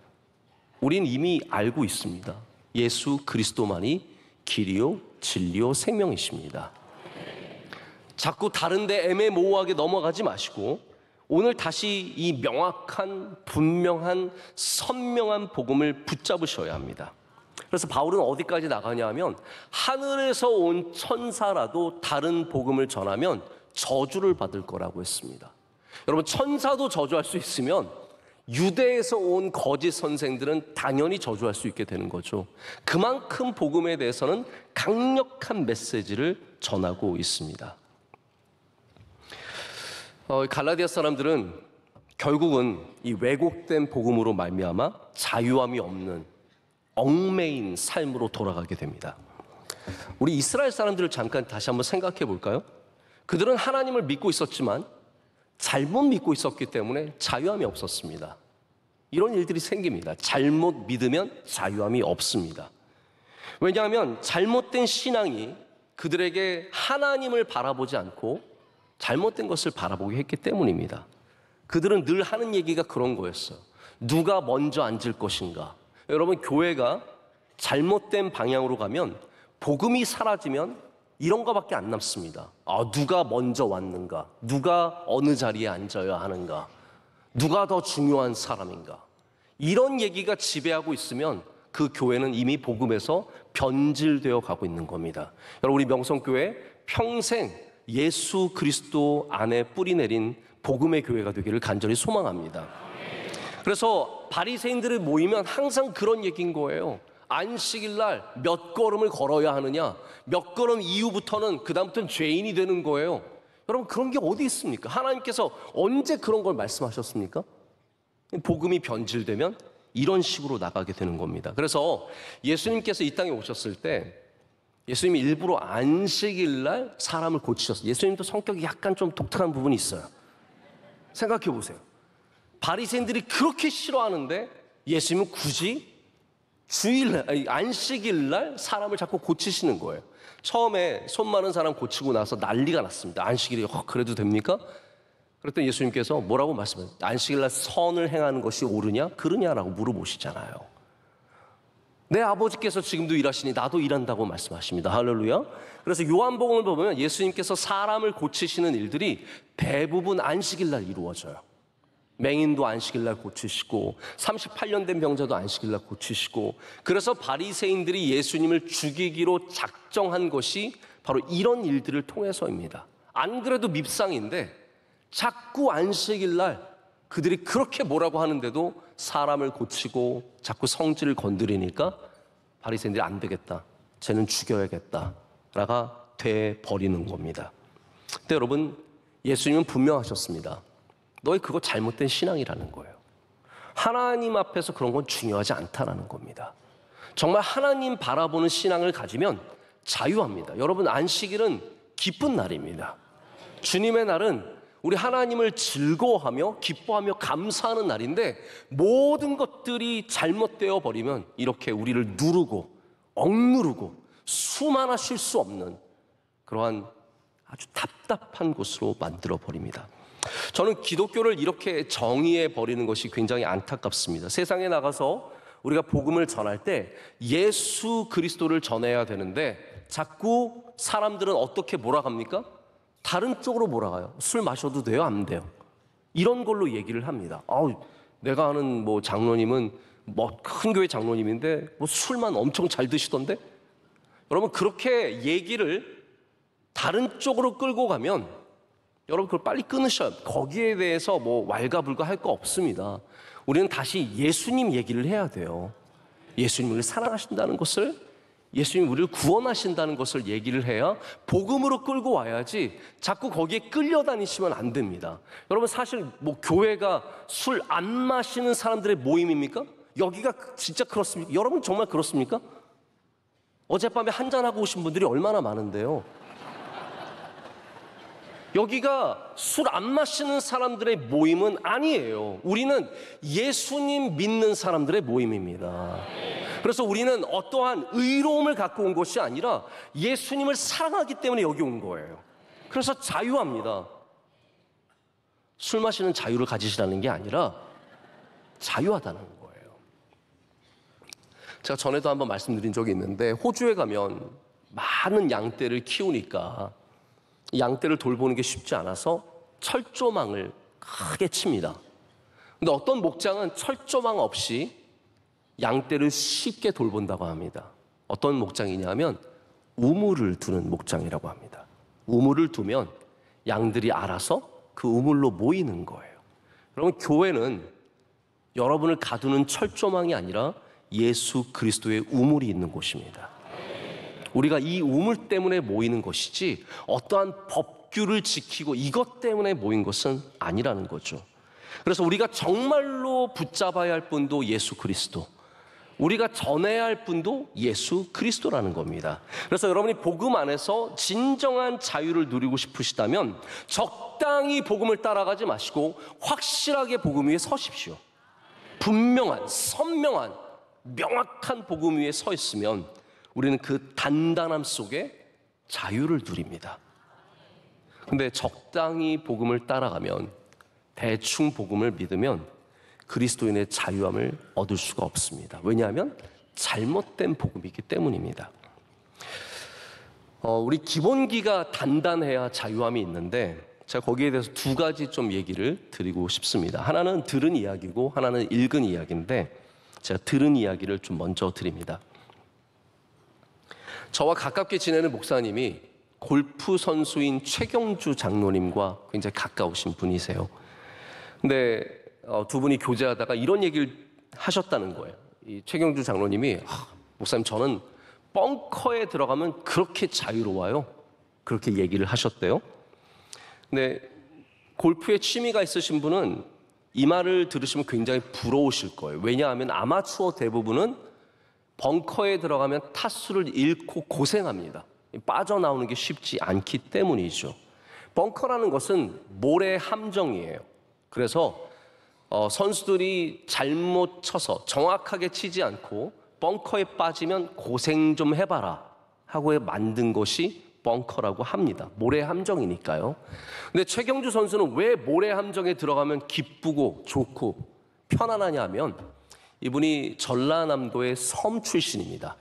우린 이미 알고 있습니다. 예수 그리스도만이 길이요 진리요 생명이십니다. 자꾸 다른데 애매모호하게 넘어가지 마시고 오늘 다시 이 명확한, 분명한, 선명한 복음을 붙잡으셔야 합니다. 그래서 바울은 어디까지 나가냐 하면, 하늘에서 온 천사라도 다른 복음을 전하면 저주를 받을 거라고 했습니다. 여러분, 천사도 저주할 수 있으면 유대에서 온 거짓 선생들은 당연히 저주할 수 있게 되는 거죠. 그만큼 복음에 대해서는 강력한 메시지를 전하고 있습니다. 갈라디아 사람들은 결국은 이 왜곡된 복음으로 말미암아 자유함이 없는 얽매인 삶으로 돌아가게 됩니다. 우리 이스라엘 사람들을 잠깐 다시 한번 생각해 볼까요? 그들은 하나님을 믿고 있었지만 잘못 믿고 있었기 때문에 자유함이 없었습니다. 이런 일들이 생깁니다. 잘못 믿으면 자유함이 없습니다. 왜냐하면 잘못된 신앙이 그들에게 하나님을 바라보지 않고 잘못된 것을 바라보게 했기 때문입니다. 그들은 늘 하는 얘기가 그런 거였어요. 누가 먼저 앉을 것인가. 여러분, 교회가 잘못된 방향으로 가면, 복음이 사라지면 이런 거밖에 안 남습니다. 누가 먼저 왔는가, 누가 어느 자리에 앉아야 하는가, 누가 더 중요한 사람인가, 이런 얘기가 지배하고 있으면 그 교회는 이미 복음에서 변질되어 가고 있는 겁니다. 여러분, 우리 명성교회 평생 예수 그리스도 안에 뿌리 내린 복음의 교회가 되기를 간절히 소망합니다. 그래서 바리새인들이 모이면 항상 그런 얘기인 거예요. 안식일 날 몇 걸음을 걸어야 하느냐, 몇 걸음 이후부터는 그다음부터는 죄인이 되는 거예요. 여러분, 그런 게 어디 있습니까? 하나님께서 언제 그런 걸 말씀하셨습니까? 복음이 변질되면 이런 식으로 나가게 되는 겁니다. 그래서 예수님께서 이 땅에 오셨을 때 예수님이 일부러 안식일 날 사람을 고치셨어요. 예수님도 성격이 약간 좀 독특한 부분이 있어요. 생각해 보세요. 바리새인들이 그렇게 싫어하는데 예수님은 굳이 주일날, 안식일 날 사람을 자꾸 고치시는 거예요. 처음에 손 마른 사람 고치고 나서 난리가 났습니다. 안식일이 그래도 됩니까? 그랬더니 예수님께서 뭐라고 말씀하세요? 안식일 날 선을 행하는 것이 옳으냐 그르냐라고 물어보시잖아요. 내 아버지께서 지금도 일하시니 나도 일한다고 말씀하십니다. 할렐루야. 그래서 요한복음을 보면 예수님께서 사람을 고치시는 일들이 대부분 안식일 날 이루어져요. 맹인도 안식일 날 고치시고 38년 된 병자도 안식일 날 고치시고, 그래서 바리새인들이 예수님을 죽이기로 작정한 것이 바로 이런 일들을 통해서입니다. 안 그래도 밉상인데 자꾸 안식일 날 그들이 그렇게 뭐라고 하는데도 사람을 고치고 자꾸 성질을 건드리니까 바리새인들이 안 되겠다, 쟤는 죽여야겠다라가 돼버리는 겁니다. 근데 여러분, 예수님은 분명하셨습니다. 너희 그거 잘못된 신앙이라는 거예요. 하나님 앞에서 그런 건 중요하지 않다라는 겁니다. 정말 하나님 바라보는 신앙을 가지면 자유합니다. 여러분, 안식일은 기쁜 날입니다. 주님의 날은 우리 하나님을 즐거워하며 기뻐하며 감사하는 날인데, 모든 것들이 잘못되어 버리면 이렇게 우리를 누르고 억누르고 수만하실 수 없는 그러한 아주 답답한 곳으로 만들어 버립니다. 저는 기독교를 이렇게 정의해 버리는 것이 굉장히 안타깝습니다. 세상에 나가서 우리가 복음을 전할 때 예수 그리스도를 전해야 되는데 자꾸 사람들은 어떻게 몰아갑니까? 다른 쪽으로 몰아가요. 술 마셔도 돼요? 안 돼요? 이런 걸로 얘기를 합니다. 내가 아는 뭐 장로님은 뭐 큰 교회 장로님인데 뭐 술만 엄청 잘 드시던데? 여러분, 그렇게 얘기를 다른 쪽으로 끌고 가면 여러분 그걸 빨리 끊으셔야 해요. 거기에 대해서 뭐 왈가불가 할 거 없습니다. 우리는 다시 예수님 얘기를 해야 돼요. 예수님 우리를 사랑하신다는 것을, 예수님 우리를 구원하신다는 것을 얘기를 해야 복음으로 끌고 와야지 자꾸 거기에 끌려다니시면 안 됩니다. 여러분, 사실 뭐 교회가 술 안 마시는 사람들의 모임입니까? 여기가 진짜 그렇습니까? 여러분 정말 그렇습니까? 어젯밤에 한잔하고 오신 분들이 얼마나 많은데요. 여기가 술 안 마시는 사람들의 모임은 아니에요. 우리는 예수님 믿는 사람들의 모임입니다. 그래서 우리는 어떠한 의로움을 갖고 온 것이 아니라 예수님을 사랑하기 때문에 여기 온 거예요. 그래서 자유합니다. 술 마시는 자유를 가지시라는 게 아니라 자유하다는 거예요. 제가 전에도 한번 말씀드린 적이 있는데, 호주에 가면 많은 양떼를 키우니까 양떼를 돌보는 게 쉽지 않아서 철조망을 크게 칩니다. 근데 어떤 목장은 철조망 없이 양떼를 쉽게 돌본다고 합니다. 어떤 목장이냐면 우물을 두는 목장이라고 합니다. 우물을 두면 양들이 알아서 그 우물로 모이는 거예요. 여러분, 교회는 여러분을 가두는 철조망이 아니라 예수 그리스도의 우물이 있는 곳입니다. 우리가 이 우물 때문에 모이는 것이지 어떠한 법규를 지키고 이것 때문에 모인 것은 아니라는 거죠. 그래서 우리가 정말로 붙잡아야 할 분도 예수 그리스도, 우리가 전해야 할 분도 예수 그리스도라는 겁니다. 그래서 여러분이 복음 안에서 진정한 자유를 누리고 싶으시다면 적당히 복음을 따라가지 마시고 확실하게 복음 위에 서십시오. 분명한, 선명한, 명확한 복음 위에 서 있으면 우리는 그 단단함 속에 자유를 누립니다. 근데 적당히 복음을 따라가면, 대충 복음을 믿으면 그리스도인의 자유함을 얻을 수가 없습니다. 왜냐하면 잘못된 복음이기 때문입니다. 우리 기본기가 단단해야 자유함이 있는데, 제가 거기에 대해서 두 가지 좀 얘기를 드리고 싶습니다. 하나는 들은 이야기고 하나는 읽은 이야기인데, 제가 들은 이야기를 좀 먼저 드립니다. 저와 가깝게 지내는 목사님이 골프 선수인 최경주 장로님과 굉장히 가까우신 분이세요. 근데 두 분이 교제하다가 이런 얘기를 하셨다는 거예요. 이 최경주 장로님이, 목사님, 저는 벙커에 들어가면 그렇게 자유로워요. 그렇게 얘기를 하셨대요. 근데 골프에 취미가 있으신 분은 이 말을 들으시면 굉장히 부러우실 거예요. 왜냐하면 아마추어 대부분은 벙커에 들어가면 타수를 잃고 고생합니다. 빠져나오는 게 쉽지 않기 때문이죠. 벙커라는 것은 모래 함정이에요. 그래서 선수들이 잘못 쳐서 정확하게 치지 않고 벙커에 빠지면 고생 좀 해봐라 하고 만든 것이 벙커라고 합니다. 모래 함정이니까요. 근데 최경주 선수는 왜 모래 함정에 들어가면 기쁘고 좋고 편안하냐면, 이분이 전라남도의 섬 출신입니다.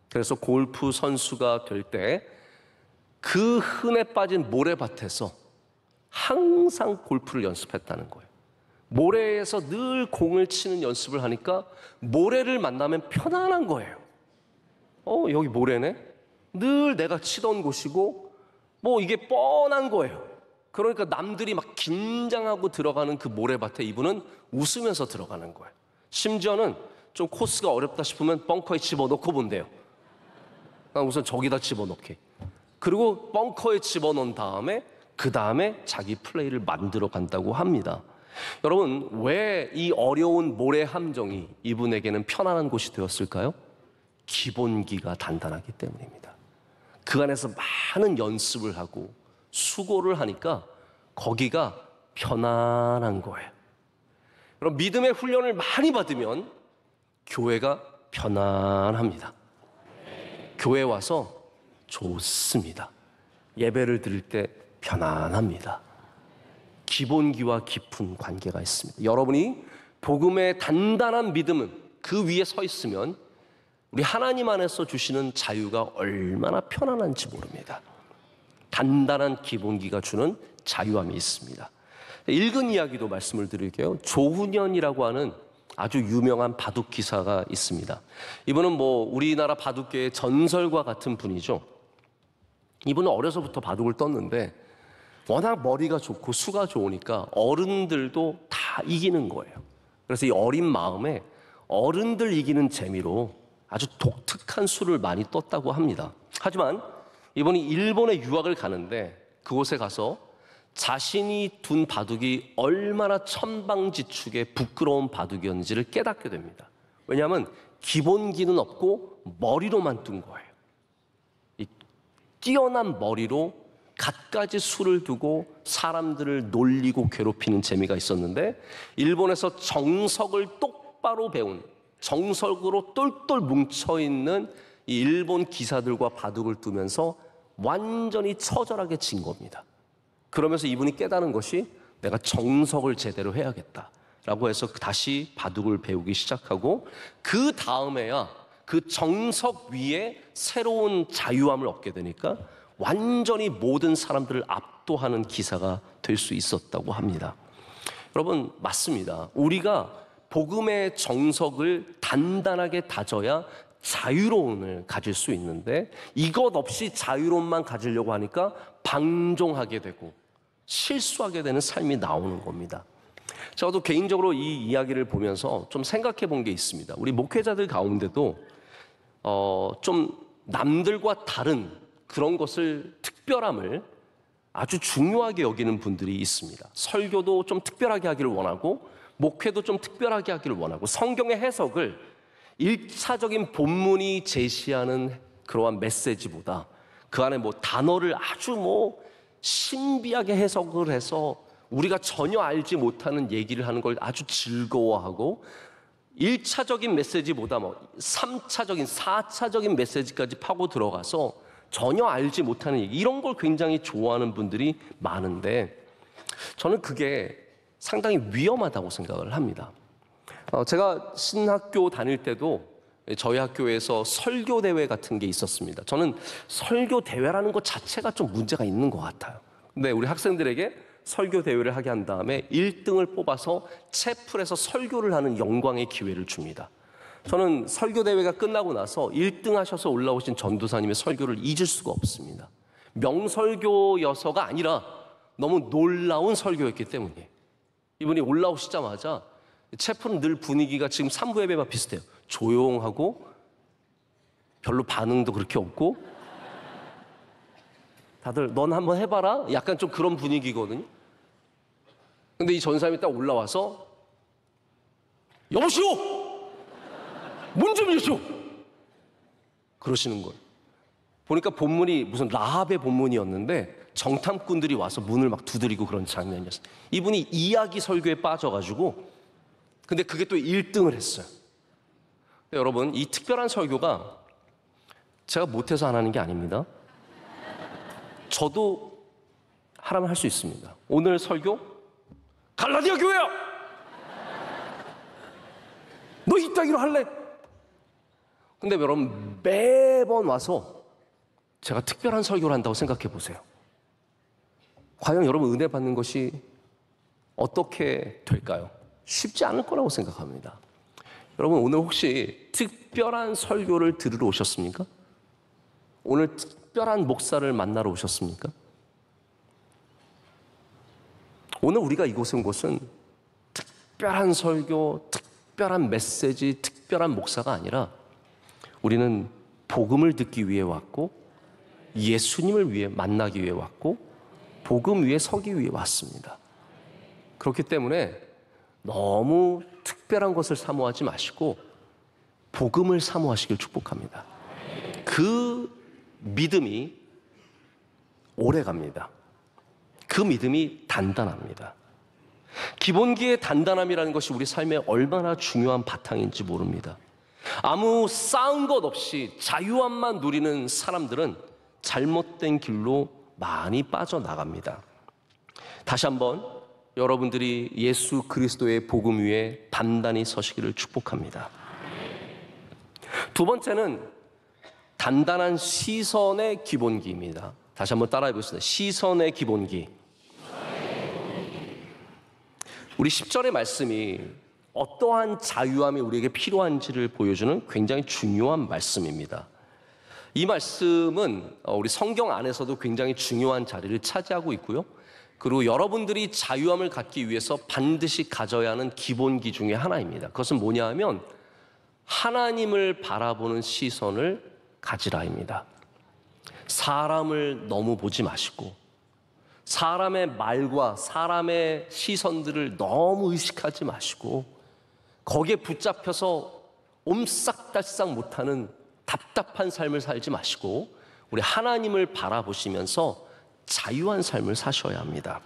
그래서 골프 선수가 될 때 그 흔해 빠진 모래밭에서 항상 골프를 연습했다는 거예요. 모래에서 늘 공을 치는 연습을 하니까 모래를 만나면 편안한 거예요. 여기 모래네? 늘 내가 치던 곳이고 뭐 이게 뻔한 거예요. 그러니까 남들이 막 긴장하고 들어가는 그 모래밭에 이분은 웃으면서 들어가는 거예요. 심지어는 좀 코스가 어렵다 싶으면 벙커에 집어넣고 본대요. 우선 저기다 집어넣게. 그리고 벙커에 집어넣은 다음에 그 다음에 자기 플레이를 만들어 간다고 합니다. 여러분, 왜 이 어려운 모래 함정이 이분에게는 편안한 곳이 되었을까요? 기본기가 단단하기 때문입니다. 그 안에서 많은 연습을 하고 수고를 하니까 거기가 편안한 거예요. 여러분, 믿음의 훈련을 많이 받으면 교회가 편안합니다. 교회 와서 좋습니다. 예배를 드릴 때 편안합니다. 기본기와 깊은 관계가 있습니다. 여러분이 복음의 단단한 믿음은 그 위에 서 있으면 우리 하나님 안에서 주시는 자유가 얼마나 편안한지 모릅니다. 단단한 기본기가 주는 자유함이 있습니다. 읽은 이야기도 말씀을 드릴게요. 조훈현이라고 하는 아주 유명한 바둑 기사가 있습니다. 이분은 우리나라 바둑계의 전설과 같은 분이죠. 이분은 어려서부터 바둑을 떴는데 워낙 머리가 좋고 수가 좋으니까 어른들도 다 이기는 거예요. 그래서 이 어린 마음에 어른들 이기는 재미로 아주 독특한 수를 많이 떴다고 합니다. 하지만 이분이 일본에 유학을 가는데 그곳에 가서 자신이 둔 바둑이 얼마나 천방지축의 부끄러운 바둑이었는지를 깨닫게 됩니다. 왜냐하면 기본기는 없고 머리로만 둔 거예요. 이 뛰어난 머리로 갖가지 수를 두고 사람들을 놀리고 괴롭히는 재미가 있었는데, 일본에서 정석을 똑바로 배운, 정석으로 똘똘 뭉쳐있는 이 일본 기사들과 바둑을 두면서 완전히 처절하게 진 겁니다. 그러면서 이분이 깨달은 것이 내가 정석을 제대로 해야겠다라고 해서 다시 바둑을 배우기 시작하고, 그 다음에야 그 정석 위에 새로운 자유함을 얻게 되니까 완전히 모든 사람들을 압도하는 기사가 될 수 있었다고 합니다. 여러분, 맞습니다. 우리가 복음의 정석을 단단하게 다져야 자유로움을 가질 수 있는데, 이것 없이 자유로움만 가지려고 하니까 방종하게 되고 실수하게 되는 삶이 나오는 겁니다. 저도 개인적으로 이 이야기를 보면서 좀 생각해 본 게 있습니다. 우리 목회자들 가운데도 좀 남들과 다른 그런 것을, 특별함을 아주 중요하게 여기는 분들이 있습니다. 설교도 좀 특별하게 하기를 원하고, 목회도 좀 특별하게 하기를 원하고, 성경의 해석을 1차적인 본문이 제시하는 그러한 메시지보다 그 안에 단어를 아주 신비하게 해석을 해서 우리가 전혀 알지 못하는 얘기를 하는 걸 아주 즐거워하고, 1차적인 메시지보다 3차적인, 4차적인 메시지까지 파고 들어가서 전혀 알지 못하는 얘기, 이런 걸 굉장히 좋아하는 분들이 많은데, 저는 그게 상당히 위험하다고 생각을 합니다. 제가 신학교 다닐 때도 저희 학교에서 설교 대회 같은 게 있었습니다. 저는 설교 대회라는 것 자체가 좀 문제가 있는 것 같아요. 근데 우리 학생들에게 설교 대회를 하게 한 다음에 1등을 뽑아서 채플에서 설교를 하는 영광의 기회를 줍니다. 저는 설교 대회가 끝나고 나서 1등 하셔서 올라오신 전도사님의 설교를 잊을 수가 없습니다. 명설교여서가 아니라 너무 놀라운 설교였기 때문에. 이분이 올라오시자마자, 채플은 늘 분위기가 지금 3부 예배와 비슷해요. 조용하고 별로 반응도 그렇게 없고, 다들 넌 한번 해봐라, 약간 좀 그런 분위기거든요. 근데 이 전사님이 딱 올라와서 여보시오! 문 좀 여시오! 그러시는 거예요. 보니까 본문이 무슨 라합의 본문이었는데 정탐꾼들이 와서 문을 막 두드리고 그런 장면이었어요. 이분이 이야기 설교에 빠져가지고, 근데 그게 또 1등을 했어요. 여러분, 이 특별한 설교가 제가 못해서 안 하는 게 아닙니다. 저도 하라면 할 수 있습니다. 오늘 설교 갈라디아 교회야! 너 이따기로 할래? 근데 여러분, 매번 와서 제가 특별한 설교를 한다고 생각해 보세요. 과연 여러분 은혜 받는 것이 어떻게 될까요? 쉽지 않을 거라고 생각합니다. 여러분, 오늘 혹시 특별한 설교를 들으러 오셨습니까? 오늘 특별한 목사를 만나러 오셨습니까? 오늘 우리가 이곳에 온 것은 특별한 설교, 특별한 메시지, 특별한 목사가 아니라 우리는 복음을 듣기 위해 왔고, 예수님을 위해 만나기 위해 왔고, 복음 위에 서기 위해 왔습니다. 그렇기 때문에 너무 특별한 것을 사모하지 마시고 복음을 사모하시길 축복합니다. 그 믿음이 오래갑니다. 그 믿음이 단단합니다. 기본기의 단단함이라는 것이 우리 삶에 얼마나 중요한 바탕인지 모릅니다. 아무 쌓은 것 없이 자유함만 누리는 사람들은 잘못된 길로 많이 빠져나갑니다. 다시 한번 여러분들이 예수 그리스도의 복음 위에 단단히 서시기를 축복합니다. 두 번째는 단단한 시선의 기본기입니다. 다시 한번 따라해 보겠습니다. 시선의 기본기. 우리 10절의 말씀이 어떠한 자유함이 우리에게 필요한지를 보여주는 굉장히 중요한 말씀입니다. 이 말씀은 우리 성경 안에서도 굉장히 중요한 자리를 차지하고 있고요. 그리고 여러분들이 자유함을 갖기 위해서 반드시 가져야 하는 기본기 중에 하나입니다. 그것은 뭐냐 하면 하나님을 바라보는 시선을 가지라입니다. 사람을 너무 보지 마시고 사람의 말과 사람의 시선들을 너무 의식하지 마시고 거기에 붙잡혀서 옴싹달싹 못하는 답답한 삶을 살지 마시고 우리 하나님을 바라보시면서 자유한 삶을 사셔야 합니다.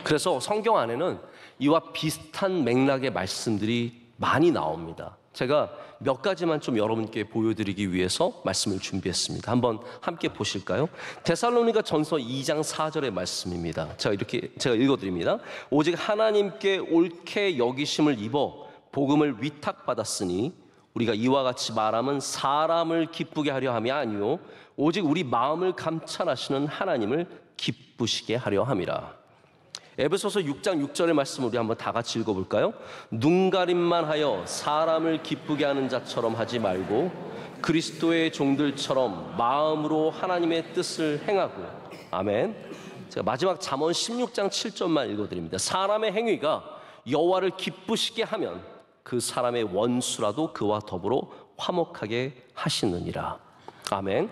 그래서 성경 안에는 이와 비슷한 맥락의 말씀들이 많이 나옵니다. 제가 몇 가지만 좀 여러분께 보여드리기 위해서 말씀을 준비했습니다. 한번 함께 보실까요? 데살로니가 전서 2장 4절의 말씀입니다. 제가 읽어드립니다. 오직 하나님께 옳게 여기심을 입어 복음을 위탁받았으니 우리가 이와 같이 말함은 사람을 기쁘게 하려 함이 아니요 오직 우리 마음을 감찰하시는 하나님을 기쁘시게 하려 함이라. 에베소서 6장 6절의 말씀 우리 한번 다 같이 읽어볼까요? 눈가림만 하여 사람을 기쁘게 하는 자처럼 하지 말고 그리스도의 종들처럼 마음으로 하나님의 뜻을 행하고. 아멘. 제가 마지막 잠언 16장 7절만 읽어드립니다. 사람의 행위가 여호와를 기쁘시게 하면 그 사람의 원수라도 그와 더불어 화목하게 하시느니라. 아멘.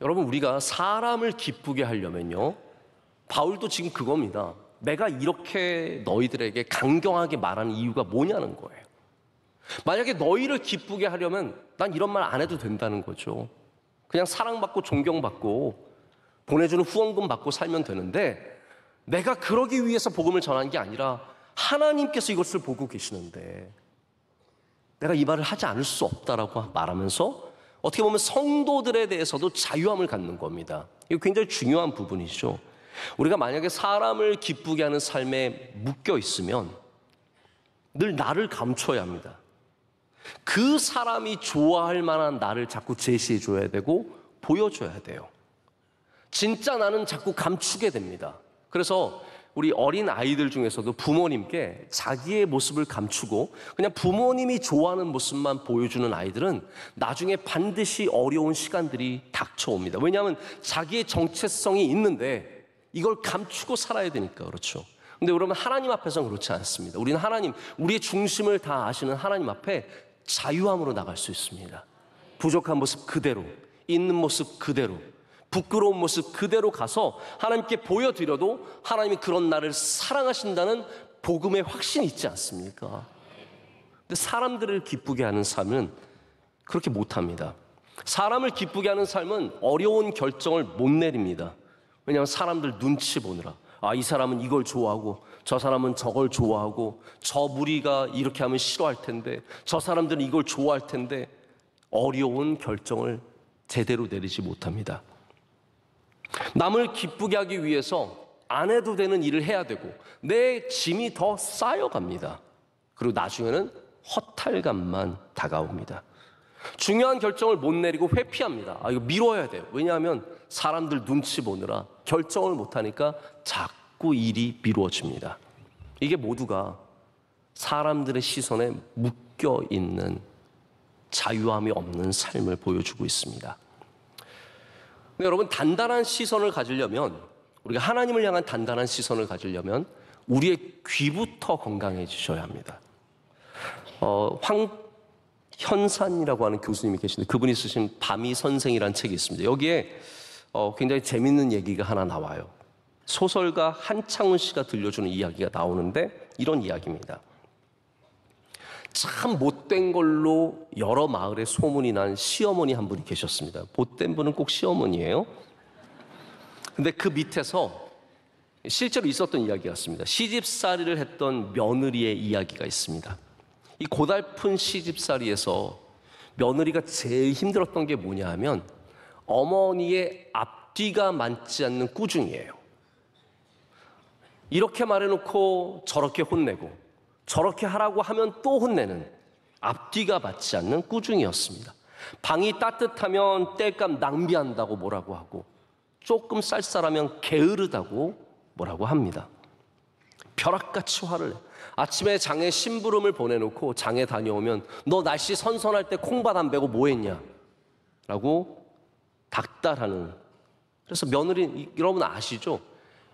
여러분, 우리가 사람을 기쁘게 하려면요, 바울도 지금 그겁니다. 내가 이렇게 너희들에게 강경하게 말하는 이유가 뭐냐는 거예요. 만약에 너희를 기쁘게 하려면 난 이런 말 안 해도 된다는 거죠. 그냥 사랑받고 존경받고 보내주는 후원금 받고 살면 되는데 내가 그러기 위해서 복음을 전하는 게 아니라 하나님께서 이것을 보고 계시는데 내가 이 말을 하지 않을 수 없다라고 말하면서 어떻게 보면 성도들에 대해서도 자유함을 갖는 겁니다. 이거 굉장히 중요한 부분이죠. 우리가 만약에 사람을 기쁘게 하는 삶에 묶여 있으면 늘 나를 감춰야 합니다. 그 사람이 좋아할 만한 나를 자꾸 제시해 줘야 되고 보여줘야 돼요. 진짜 나는 자꾸 감추게 됩니다. 그래서 우리 어린 아이들 중에서도 부모님께 자기의 모습을 감추고 그냥 부모님이 좋아하는 모습만 보여주는 아이들은 나중에 반드시 어려운 시간들이 닥쳐옵니다. 왜냐하면 자기의 정체성이 있는데 이걸 감추고 살아야 되니까 그렇죠. 근데 여러분, 하나님 앞에서는 그렇지 않습니다. 우리는 하나님, 우리의 중심을 다 아시는 하나님 앞에 자유함으로 나갈 수 있습니다. 부족한 모습 그대로, 있는 모습 그대로, 부끄러운 모습 그대로 가서 하나님께 보여드려도 하나님이 그런 나를 사랑하신다는 복음의 확신이 있지 않습니까? 근데 사람들을 기쁘게 하는 삶은 그렇게 못합니다. 사람을 기쁘게 하는 삶은 어려운 결정을 못 내립니다. 왜냐하면 사람들 눈치 보느라, 이 사람은 이걸 좋아하고 저 사람은 저걸 좋아하고 저 무리가 이렇게 하면 싫어할 텐데 저 사람들은 이걸 좋아할 텐데 어려운 결정을 제대로 내리지 못합니다. 남을 기쁘게 하기 위해서 안 해도 되는 일을 해야 되고 내 짐이 더 쌓여갑니다. 그리고 나중에는 허탈감만 다가옵니다. 중요한 결정을 못 내리고 회피합니다. 이거 미뤄야 돼요. 왜냐하면 사람들 눈치 보느라 결정을 못하니까 자꾸 일이 미루어집니다. 이게 모두가 사람들의 시선에 묶여있는 자유함이 없는 삶을 보여주고 있습니다. 근데 여러분, 단단한 시선을 가지려면, 우리가 하나님을 향한 단단한 시선을 가지려면 우리의 귀부터 건강해지셔야 합니다. 황현산이라고 하는 교수님이 계신데 그분이 쓰신 밤이 선생이라는 책이 있습니다. 여기에 굉장히 재밌는 얘기가 하나 나와요. 소설가 한창훈 씨가 들려주는 이야기가 나오는데 이런 이야기입니다. 참 못된 걸로 여러 마을에 소문이 난 시어머니 한 분이 계셨습니다. 못된 분은 꼭 시어머니예요. 근데 그 밑에서 실제로 있었던 이야기 같습니다. 시집살이를 했던 며느리의 이야기가 있습니다. 이 고달픈 시집살이에서 며느리가 제일 힘들었던 게 뭐냐 하면 어머니의 앞뒤가 맞지 않는 꾸중이에요. 이렇게 말해놓고 저렇게 혼내고 저렇게 하라고 하면 또 혼내는 앞뒤가 맞지 않는 꾸중이었습니다. 방이 따뜻하면 땔감 낭비한다고 뭐라고 하고, 조금 쌀쌀하면 게으르다고 뭐라고 합니다. 벼락같이 화를 내요. 아침에 장에 심부름을 보내놓고 장에 다녀오면 너 날씨 선선할 때 콩밭 안 베고 뭐 했냐? 라고 닥달하는. 그래서 며느리, 여러분 아시죠?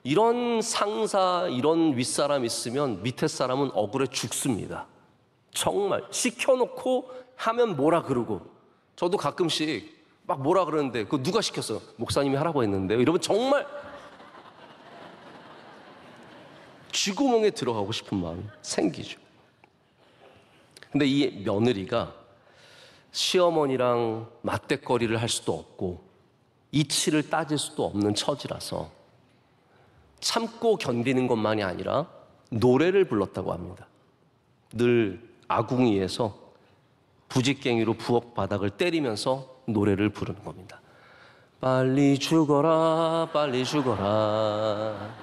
이런 상사, 이런 윗사람 있으면 밑에 사람은 억울해 죽습니다. 정말 시켜놓고 하면 뭐라 그러고, 저도 가끔씩 막 뭐라 그러는데 그거 누가 시켰어요? 목사님이 하라고 했는데요. 이러면 정말 쥐구멍에 들어가고 싶은 마음이 생기죠. 근데 이 며느리가 시어머니랑 맞대거리를 할 수도 없고 이치를 따질 수도 없는 처지라서 참고 견디는 것만이 아니라 노래를 불렀다고 합니다. 늘 아궁이에서 부직갱이로 부엌 바닥을 때리면서 노래를 부르는 겁니다. 빨리 죽어라, 빨리 죽어라,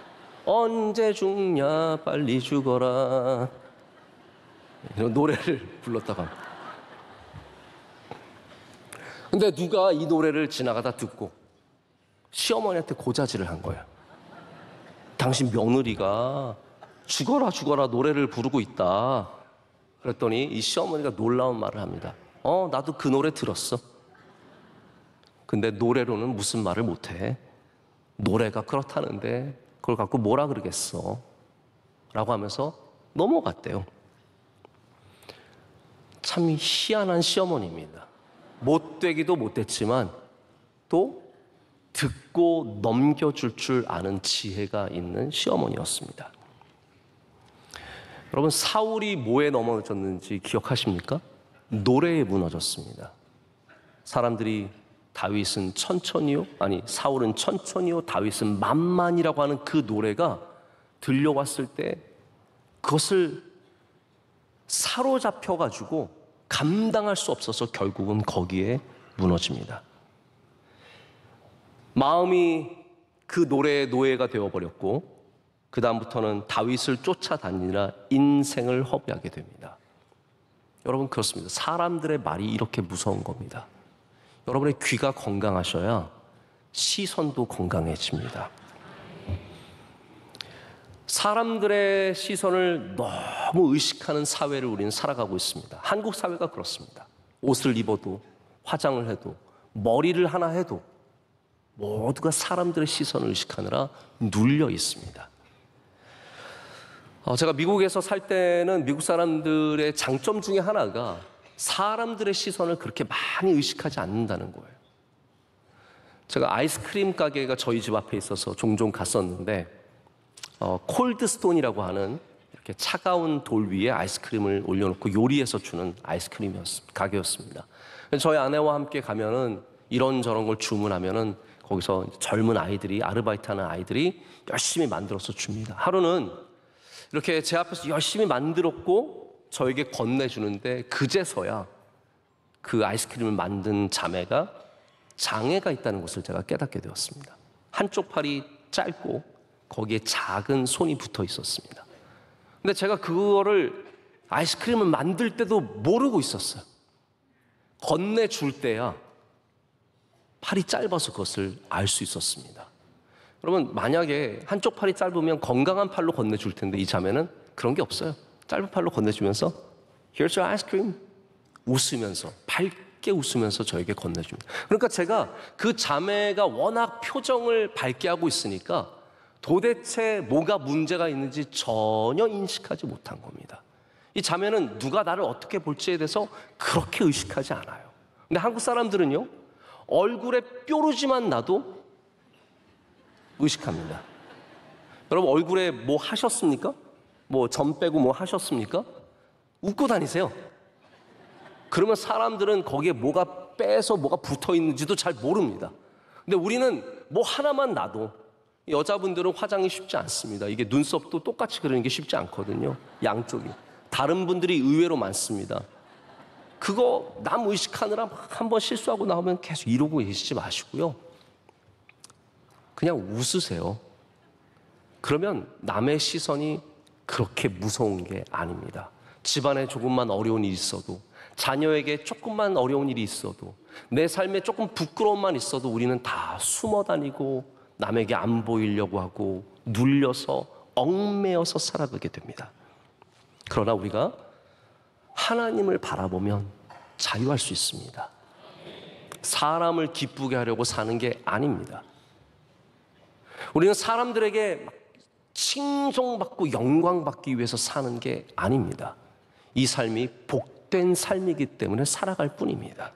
언제 죽냐, 빨리 죽어라, 이런 노래를 불렀다고 합니다. 근데 누가 이 노래를 지나가다 듣고 시어머니한테 고자질을 한 거예요. 당신 며느리가 죽어라 죽어라 노래를 부르고 있다. 그랬더니 이 시어머니가 놀라운 말을 합니다. 나도 그 노래 들었어. 근데 노래로는 무슨 말을 못해. 노래가 그렇다는데 그걸 갖고 뭐라 그러겠어 라고 하면서 넘어갔대요. 참 희한한 시어머니입니다. 못되기도 못됐지만 또 듣고 넘겨줄 줄 아는 지혜가 있는 시어머니였습니다. 여러분, 사울이 뭐에 넘어졌는지 기억하십니까? 노래에 무너졌습니다. 사람들이 다윗은 천천히요, 아니 사울은 천천히요, 다윗은 만만이라고 하는 그 노래가 들려왔을 때 그것을 사로잡혀가지고 감당할 수 없어서 결국은 거기에 무너집니다. 마음이 그 노래의 노예가 되어버렸고 그 다음부터는 다윗을 쫓아다니느라 인생을 허비하게 됩니다. 여러분, 그렇습니다. 사람들의 말이 이렇게 무서운 겁니다. 여러분의 귀가 건강하셔야 시선도 건강해집니다. 사람들의 시선을 너무 의식하는 사회를 우리는 살아가고 있습니다. 한국 사회가 그렇습니다. 옷을 입어도, 화장을 해도, 머리를 하나 해도 모두가 사람들의 시선을 의식하느라 눌려 있습니다. 제가 미국에서 살 때는 미국 사람들의 장점 중에 하나가 사람들의 시선을 그렇게 많이 의식하지 않는다는 거예요. 제가 아이스크림 가게가 저희 집 앞에 있어서 종종 갔었는데 콜드스톤이라고 하는 이렇게 차가운 돌 위에 아이스크림을 올려놓고 요리해서 주는 가게였습니다. 저희 아내와 함께 가면은 이런저런 걸 주문하면은 거기서 젊은 아이들이, 아르바이트하는 아이들이 열심히 만들어서 줍니다. 하루는 이렇게 제 앞에서 열심히 만들었고 저에게 건네주는데 그제서야 그 아이스크림을 만든 자매가 장애가 있다는 것을 제가 깨닫게 되었습니다. 한쪽 팔이 짧고 거기에 작은 손이 붙어 있었습니다. 근데 제가 그거를 아이스크림을 만들 때도 모르고 있었어요. 건네줄 때야 팔이 짧아서 그것을 알 수 있었습니다. 여러분, 만약에 한쪽 팔이 짧으면 건강한 팔로 건네줄 텐데 이 자매는 그런 게 없어요. 짧은 팔로 건네주면서 Here's your ice cream, 웃으면서, 밝게 웃으면서 저에게 건네줍니다. 그러니까 제가 그 자매가 워낙 표정을 밝게 하고 있으니까 도대체 뭐가 문제가 있는지 전혀 인식하지 못한 겁니다. 이 자매는 누가 나를 어떻게 볼지에 대해서 그렇게 의식하지 않아요. 근데 한국 사람들은요, 얼굴에 뾰루지만 나도 의식합니다. 여러분, 얼굴에 뭐 하셨습니까? 뭐 점 빼고 뭐 하셨습니까? 웃고 다니세요. 그러면 사람들은 거기에 뭐가 빼서 뭐가 붙어 있는지도 잘 모릅니다. 근데 우리는 뭐 하나만 나도, 여자분들은 화장이 쉽지 않습니다. 이게 눈썹도 똑같이 그리는 게 쉽지 않거든요. 양쪽이. 다른 분들이 의외로 많습니다. 그거 남 의식하느라 한번 실수하고 나오면 계속 이러고 계시지 마시고요. 그냥 웃으세요. 그러면 남의 시선이 그렇게 무서운 게 아닙니다. 집안에 조금만 어려운 일이 있어도 자녀에게 조금만 어려운 일이 있어도, 내 삶에 조금 부끄러움만 있어도 우리는 다 숨어 다니고 남에게 안 보이려고 하고 눌려서 얽매여서 살아가게 됩니다. 그러나 우리가 하나님을 바라보면 자유할 수 있습니다. 사람을 기쁘게 하려고 사는 게 아닙니다. 우리는 사람들에게 칭송받고 영광받기 위해서 사는 게 아닙니다. 이 삶이 복된 삶이기 때문에 살아갈 뿐입니다.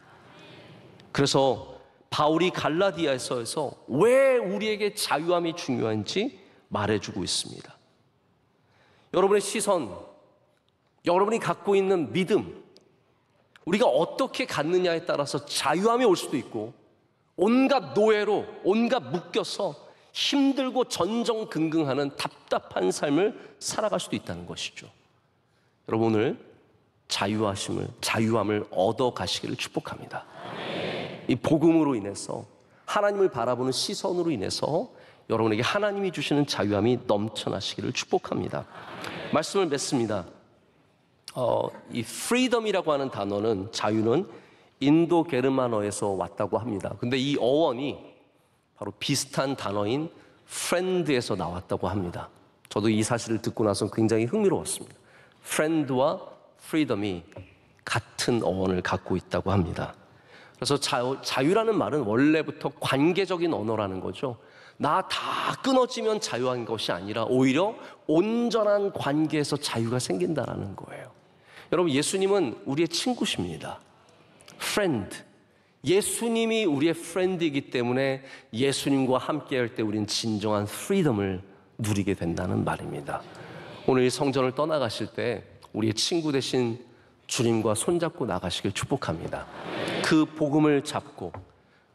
그래서 바울이 갈라디아서에서 왜 우리에게 자유함이 중요한지 말해주고 있습니다. 여러분의 시선, 여러분이 갖고 있는 믿음, 우리가 어떻게 갖느냐에 따라서 자유함이 올 수도 있고, 온갖 노예로, 온갖 묶여서 힘들고 전전긍긍하는 답답한 삶을 살아갈 수도 있다는 것이죠. 여러분, 오늘 자유함을 얻어 가시기를 축복합니다. 이 복음으로 인해서, 하나님을 바라보는 시선으로 인해서 여러분에게 하나님이 주시는 자유함이 넘쳐나시기를 축복합니다. 말씀을 맺습니다. 이 freedom이라고 하는 단어는, 자유는 인도 게르만어에서 왔다고 합니다. 근데 이 어원이 바로 비슷한 단어인 friend에서 나왔다고 합니다. 저도 이 사실을 듣고 나서 굉장히 흥미로웠습니다. friend와 freedom이 같은 어원을 갖고 있다고 합니다. 그래서 자유라는 말은 원래부터 관계적인 언어라는 거죠. 나 다 끊어지면 자유한 것이 아니라 오히려 온전한 관계에서 자유가 생긴다는 거예요. 여러분, 예수님은 우리의 친구십니다. friend. 예수님이 우리의 프렌드이기 때문에 예수님과 함께 할 때 우린 진정한 프리덤을 누리게 된다는 말입니다. 오늘 이 성전을 떠나가실 때 우리의 친구 되신 주님과 손잡고 나가시길 축복합니다. 그 복음을 잡고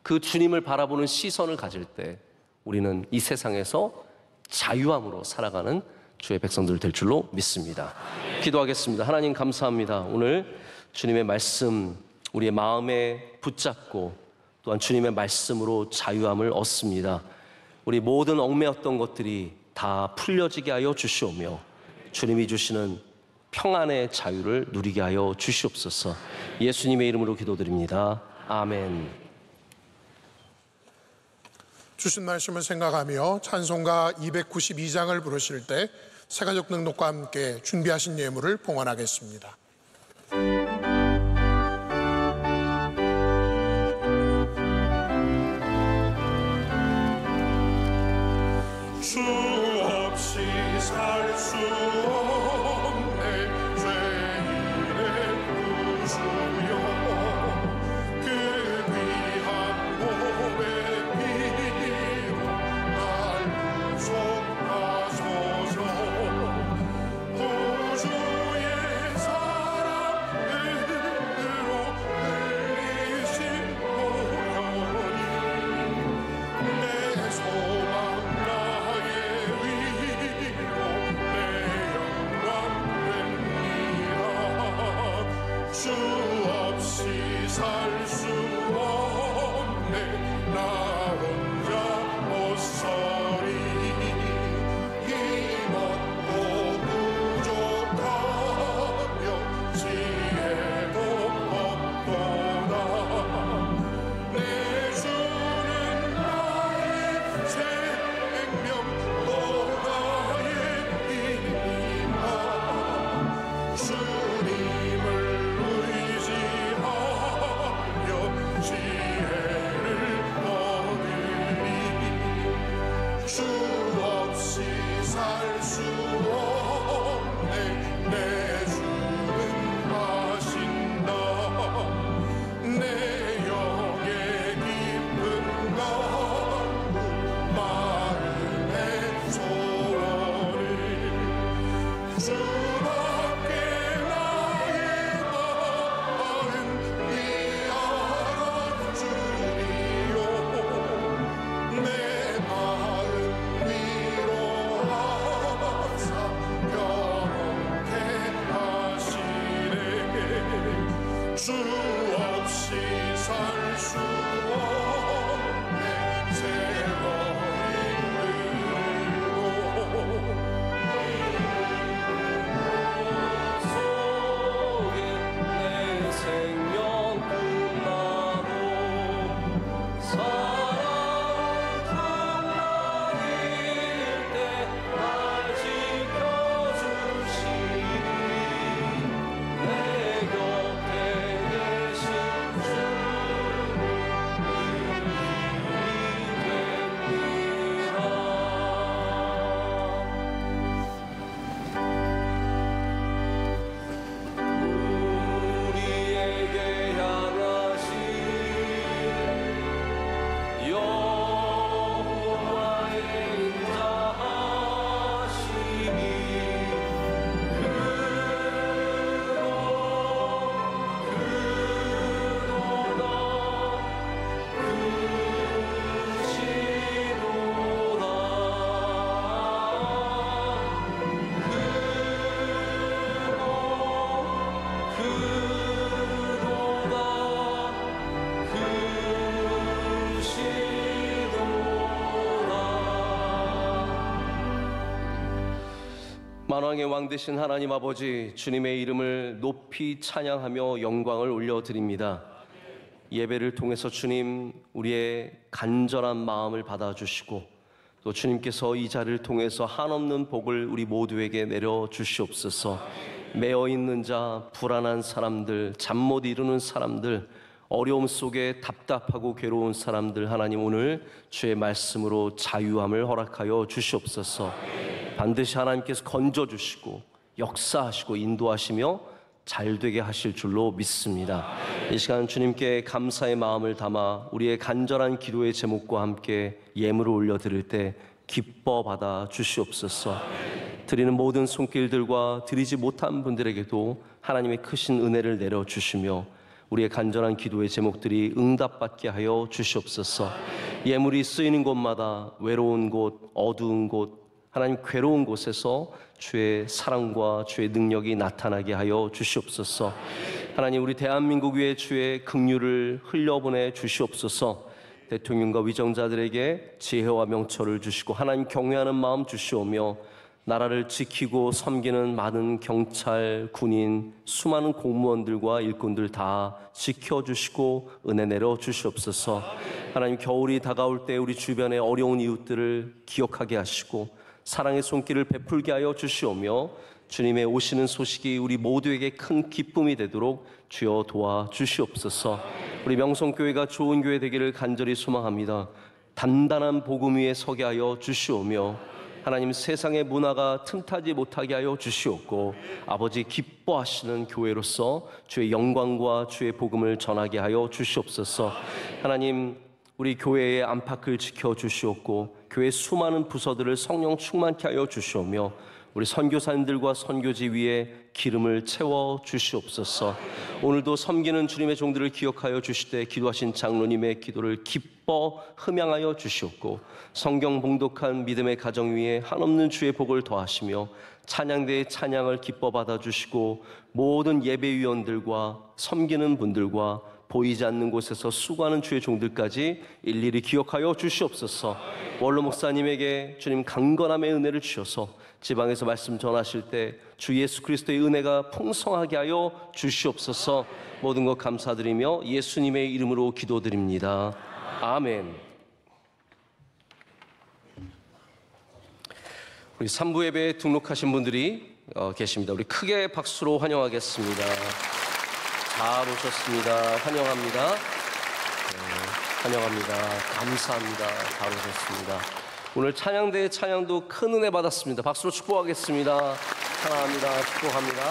그 주님을 바라보는 시선을 가질 때 우리는 이 세상에서 자유함으로 살아가는 주의 백성들 될 줄로 믿습니다. 기도하겠습니다. 하나님 감사합니다. 오늘 주님의 말씀 우리의 마음에 붙잡고 또한 주님의 말씀으로 자유함을 얻습니다. 우리 모든 얽매였던 것들이 다 풀려지게 하여 주시오며 주님이 주시는 평안의 자유를 누리게 하여 주시옵소서. 예수님의 이름으로 기도드립니다. 아멘. 주신 말씀을 생각하며 찬송가 292장을 부르실 때 새가족 등록과 함께 준비하신 예물을 봉헌하겠습니다. 주 없이 살 수 없네 죄인의 구주여 그 귀한 몸의 피로 날 구속하소서 구주의 사 만왕의 왕 되신 하나님 아버지, 주님의 이름을 높이 찬양하며 영광을 올려드립니다. 예배를 통해서 주님, 우리의 간절한 마음을 받아주시고 또 주님께서 이 자리를 통해서 한없는 복을 우리 모두에게 내려주시옵소서. 매어있는 자, 불안한 사람들, 잠 못 이루는 사람들, 어려움 속에 답답하고 괴로운 사람들, 하나님 오늘 주의 말씀으로 자유함을 허락하여 주시옵소서. 반드시 하나님께서 건져주시고 역사하시고 인도하시며 잘되게 하실 줄로 믿습니다. 이 시간 주님께 감사의 마음을 담아 우리의 간절한 기도의 제목과 함께 예물을 올려드릴 때 기뻐 받아 주시옵소서. 드리는 모든 손길들과 드리지 못한 분들에게도 하나님의 크신 은혜를 내려주시며 우리의 간절한 기도의 제목들이 응답받게 하여 주시옵소서. 예물이 쓰이는 곳마다 외로운 곳, 어두운 곳, 하나님 괴로운 곳에서 주의 사랑과 주의 능력이 나타나게 하여 주시옵소서. 하나님 우리 대한민국 위에 주의 긍휼을 흘려보내 주시옵소서. 대통령과 위정자들에게 지혜와 명철을 주시고 하나님 경외하는 마음 주시오며 나라를 지키고 섬기는 많은 경찰, 군인, 수많은 공무원들과 일꾼들 다 지켜주시고 은혜 내려 주시옵소서. 하나님 겨울이 다가올 때 우리 주변의 어려운 이웃들을 기억하게 하시고 사랑의 손길을 베풀게 하여 주시오며 주님의 오시는 소식이 우리 모두에게 큰 기쁨이 되도록 주여 도와 주시옵소서. 우리 명성교회가 좋은 교회 되기를 간절히 소망합니다. 단단한 복음 위에 서게 하여 주시오며 하나님 세상의 문화가 틈타지 못하게 하여 주시옵고 아버지 기뻐하시는 교회로서 주의 영광과 주의 복음을 전하게 하여 주시옵소서. 하나님 우리 교회의 안팎을 지켜주시옵고 교회 수많은 부서들을 성령 충만케 하여 주시오며 우리 선교사님들과 선교지 위에 기름을 채워 주시옵소서. 오늘도 섬기는 주님의 종들을 기억하여 주시되 기도하신 장로님의 기도를 기뻐 흠양하여 주시옵고 성경 봉독한 믿음의 가정 위에 한없는 주의 복을 더하시며 찬양대의 찬양을 기뻐 받아주시고 모든 예배위원들과 섬기는 분들과 보이지 않는 곳에서 수고하는 주의 종들까지 일일이 기억하여 주시옵소서. 원로 목사님에게 주님 강건함의 은혜를 주셔서 지방에서 말씀 전하실 때 주 예수 그리스도의 은혜가 풍성하게 하여 주시옵소서. 모든 것 감사드리며 예수님의 이름으로 기도드립니다. 아멘. 우리 3부 예배에 등록하신 분들이 계십니다. 우리 크게 박수로 환영하겠습니다. 잘 오셨습니다. 환영합니다. 환영합니다. 감사합니다. 잘 오셨습니다. 오늘 찬양대의 찬양도 큰 은혜 받았습니다. 박수로 축복하겠습니다. 사랑합니다. 축복합니다.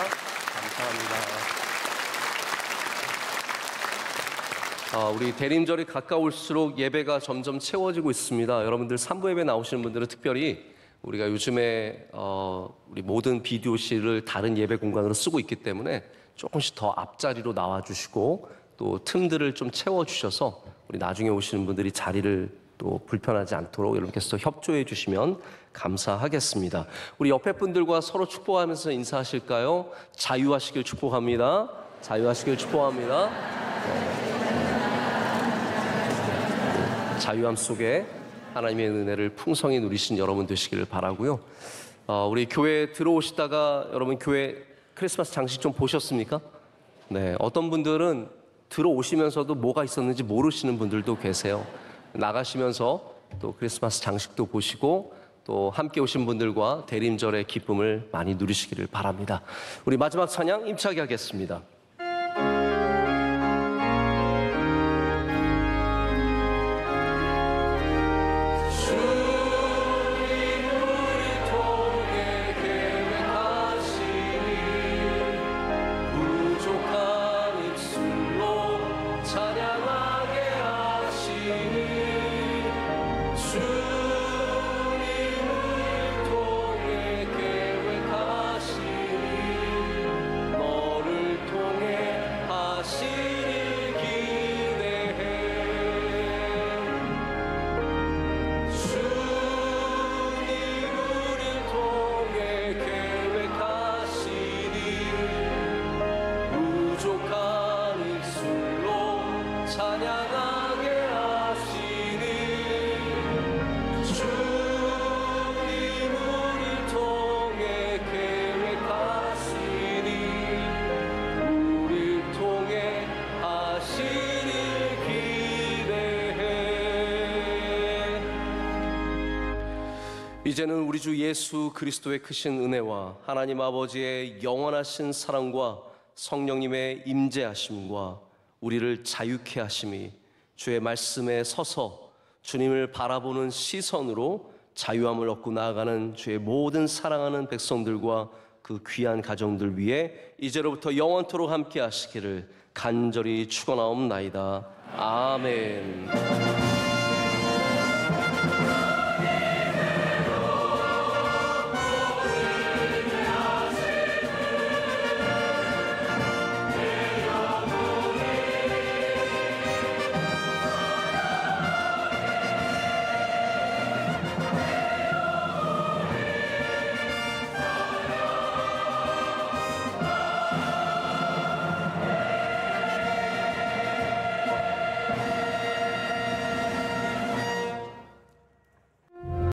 감사합니다. 우리 대림절이 가까울수록 예배가 점점 채워지고 있습니다. 여러분들 3부 예배 나오시는 분들은 특별히 우리가 요즘에 우리 모든 비디오실을 다른 예배 공간으로 쓰고 있기 때문에 조금씩 더 앞자리로 나와주시고 또 틈들을 좀 채워주셔서 우리 나중에 오시는 분들이 자리를 또 불편하지 않도록 여러분께서 협조해 주시면 감사하겠습니다. 우리 옆에 분들과 서로 축복하면서 인사하실까요? 자유하시길 축복합니다. 자유하시길 축복합니다. 자유함 속에 하나님의 은혜를 풍성히 누리신 여러분 되시기를 바라고요. 우리 교회에 들어오시다가 여러분 교회 크리스마스 장식 좀 보셨습니까? 네, 어떤 분들은 들어오시면서도 뭐가 있었는지 모르시는 분들도 계세요. 나가시면서 또 크리스마스 장식도 보시고 또 함께 오신 분들과 대림절의 기쁨을 많이 누리시기를 바랍니다. 우리 마지막 찬양 힘차게 하겠습니다. 주님 우리를 통해 이제는 우리 주 예수 그리스도의 크신 은혜와 하나님 아버지의 영원하신 사랑과 성령님의 임재하심과 우리를 자유케 하심이 주의 말씀에 서서 주님을 바라보는 시선으로 자유함을 얻고 나아가는 주의 모든 사랑하는 백성들과 그 귀한 가정들 위해 이제로부터 영원토록 함께 하시기를 간절히 축원하옵나이다. 아멘.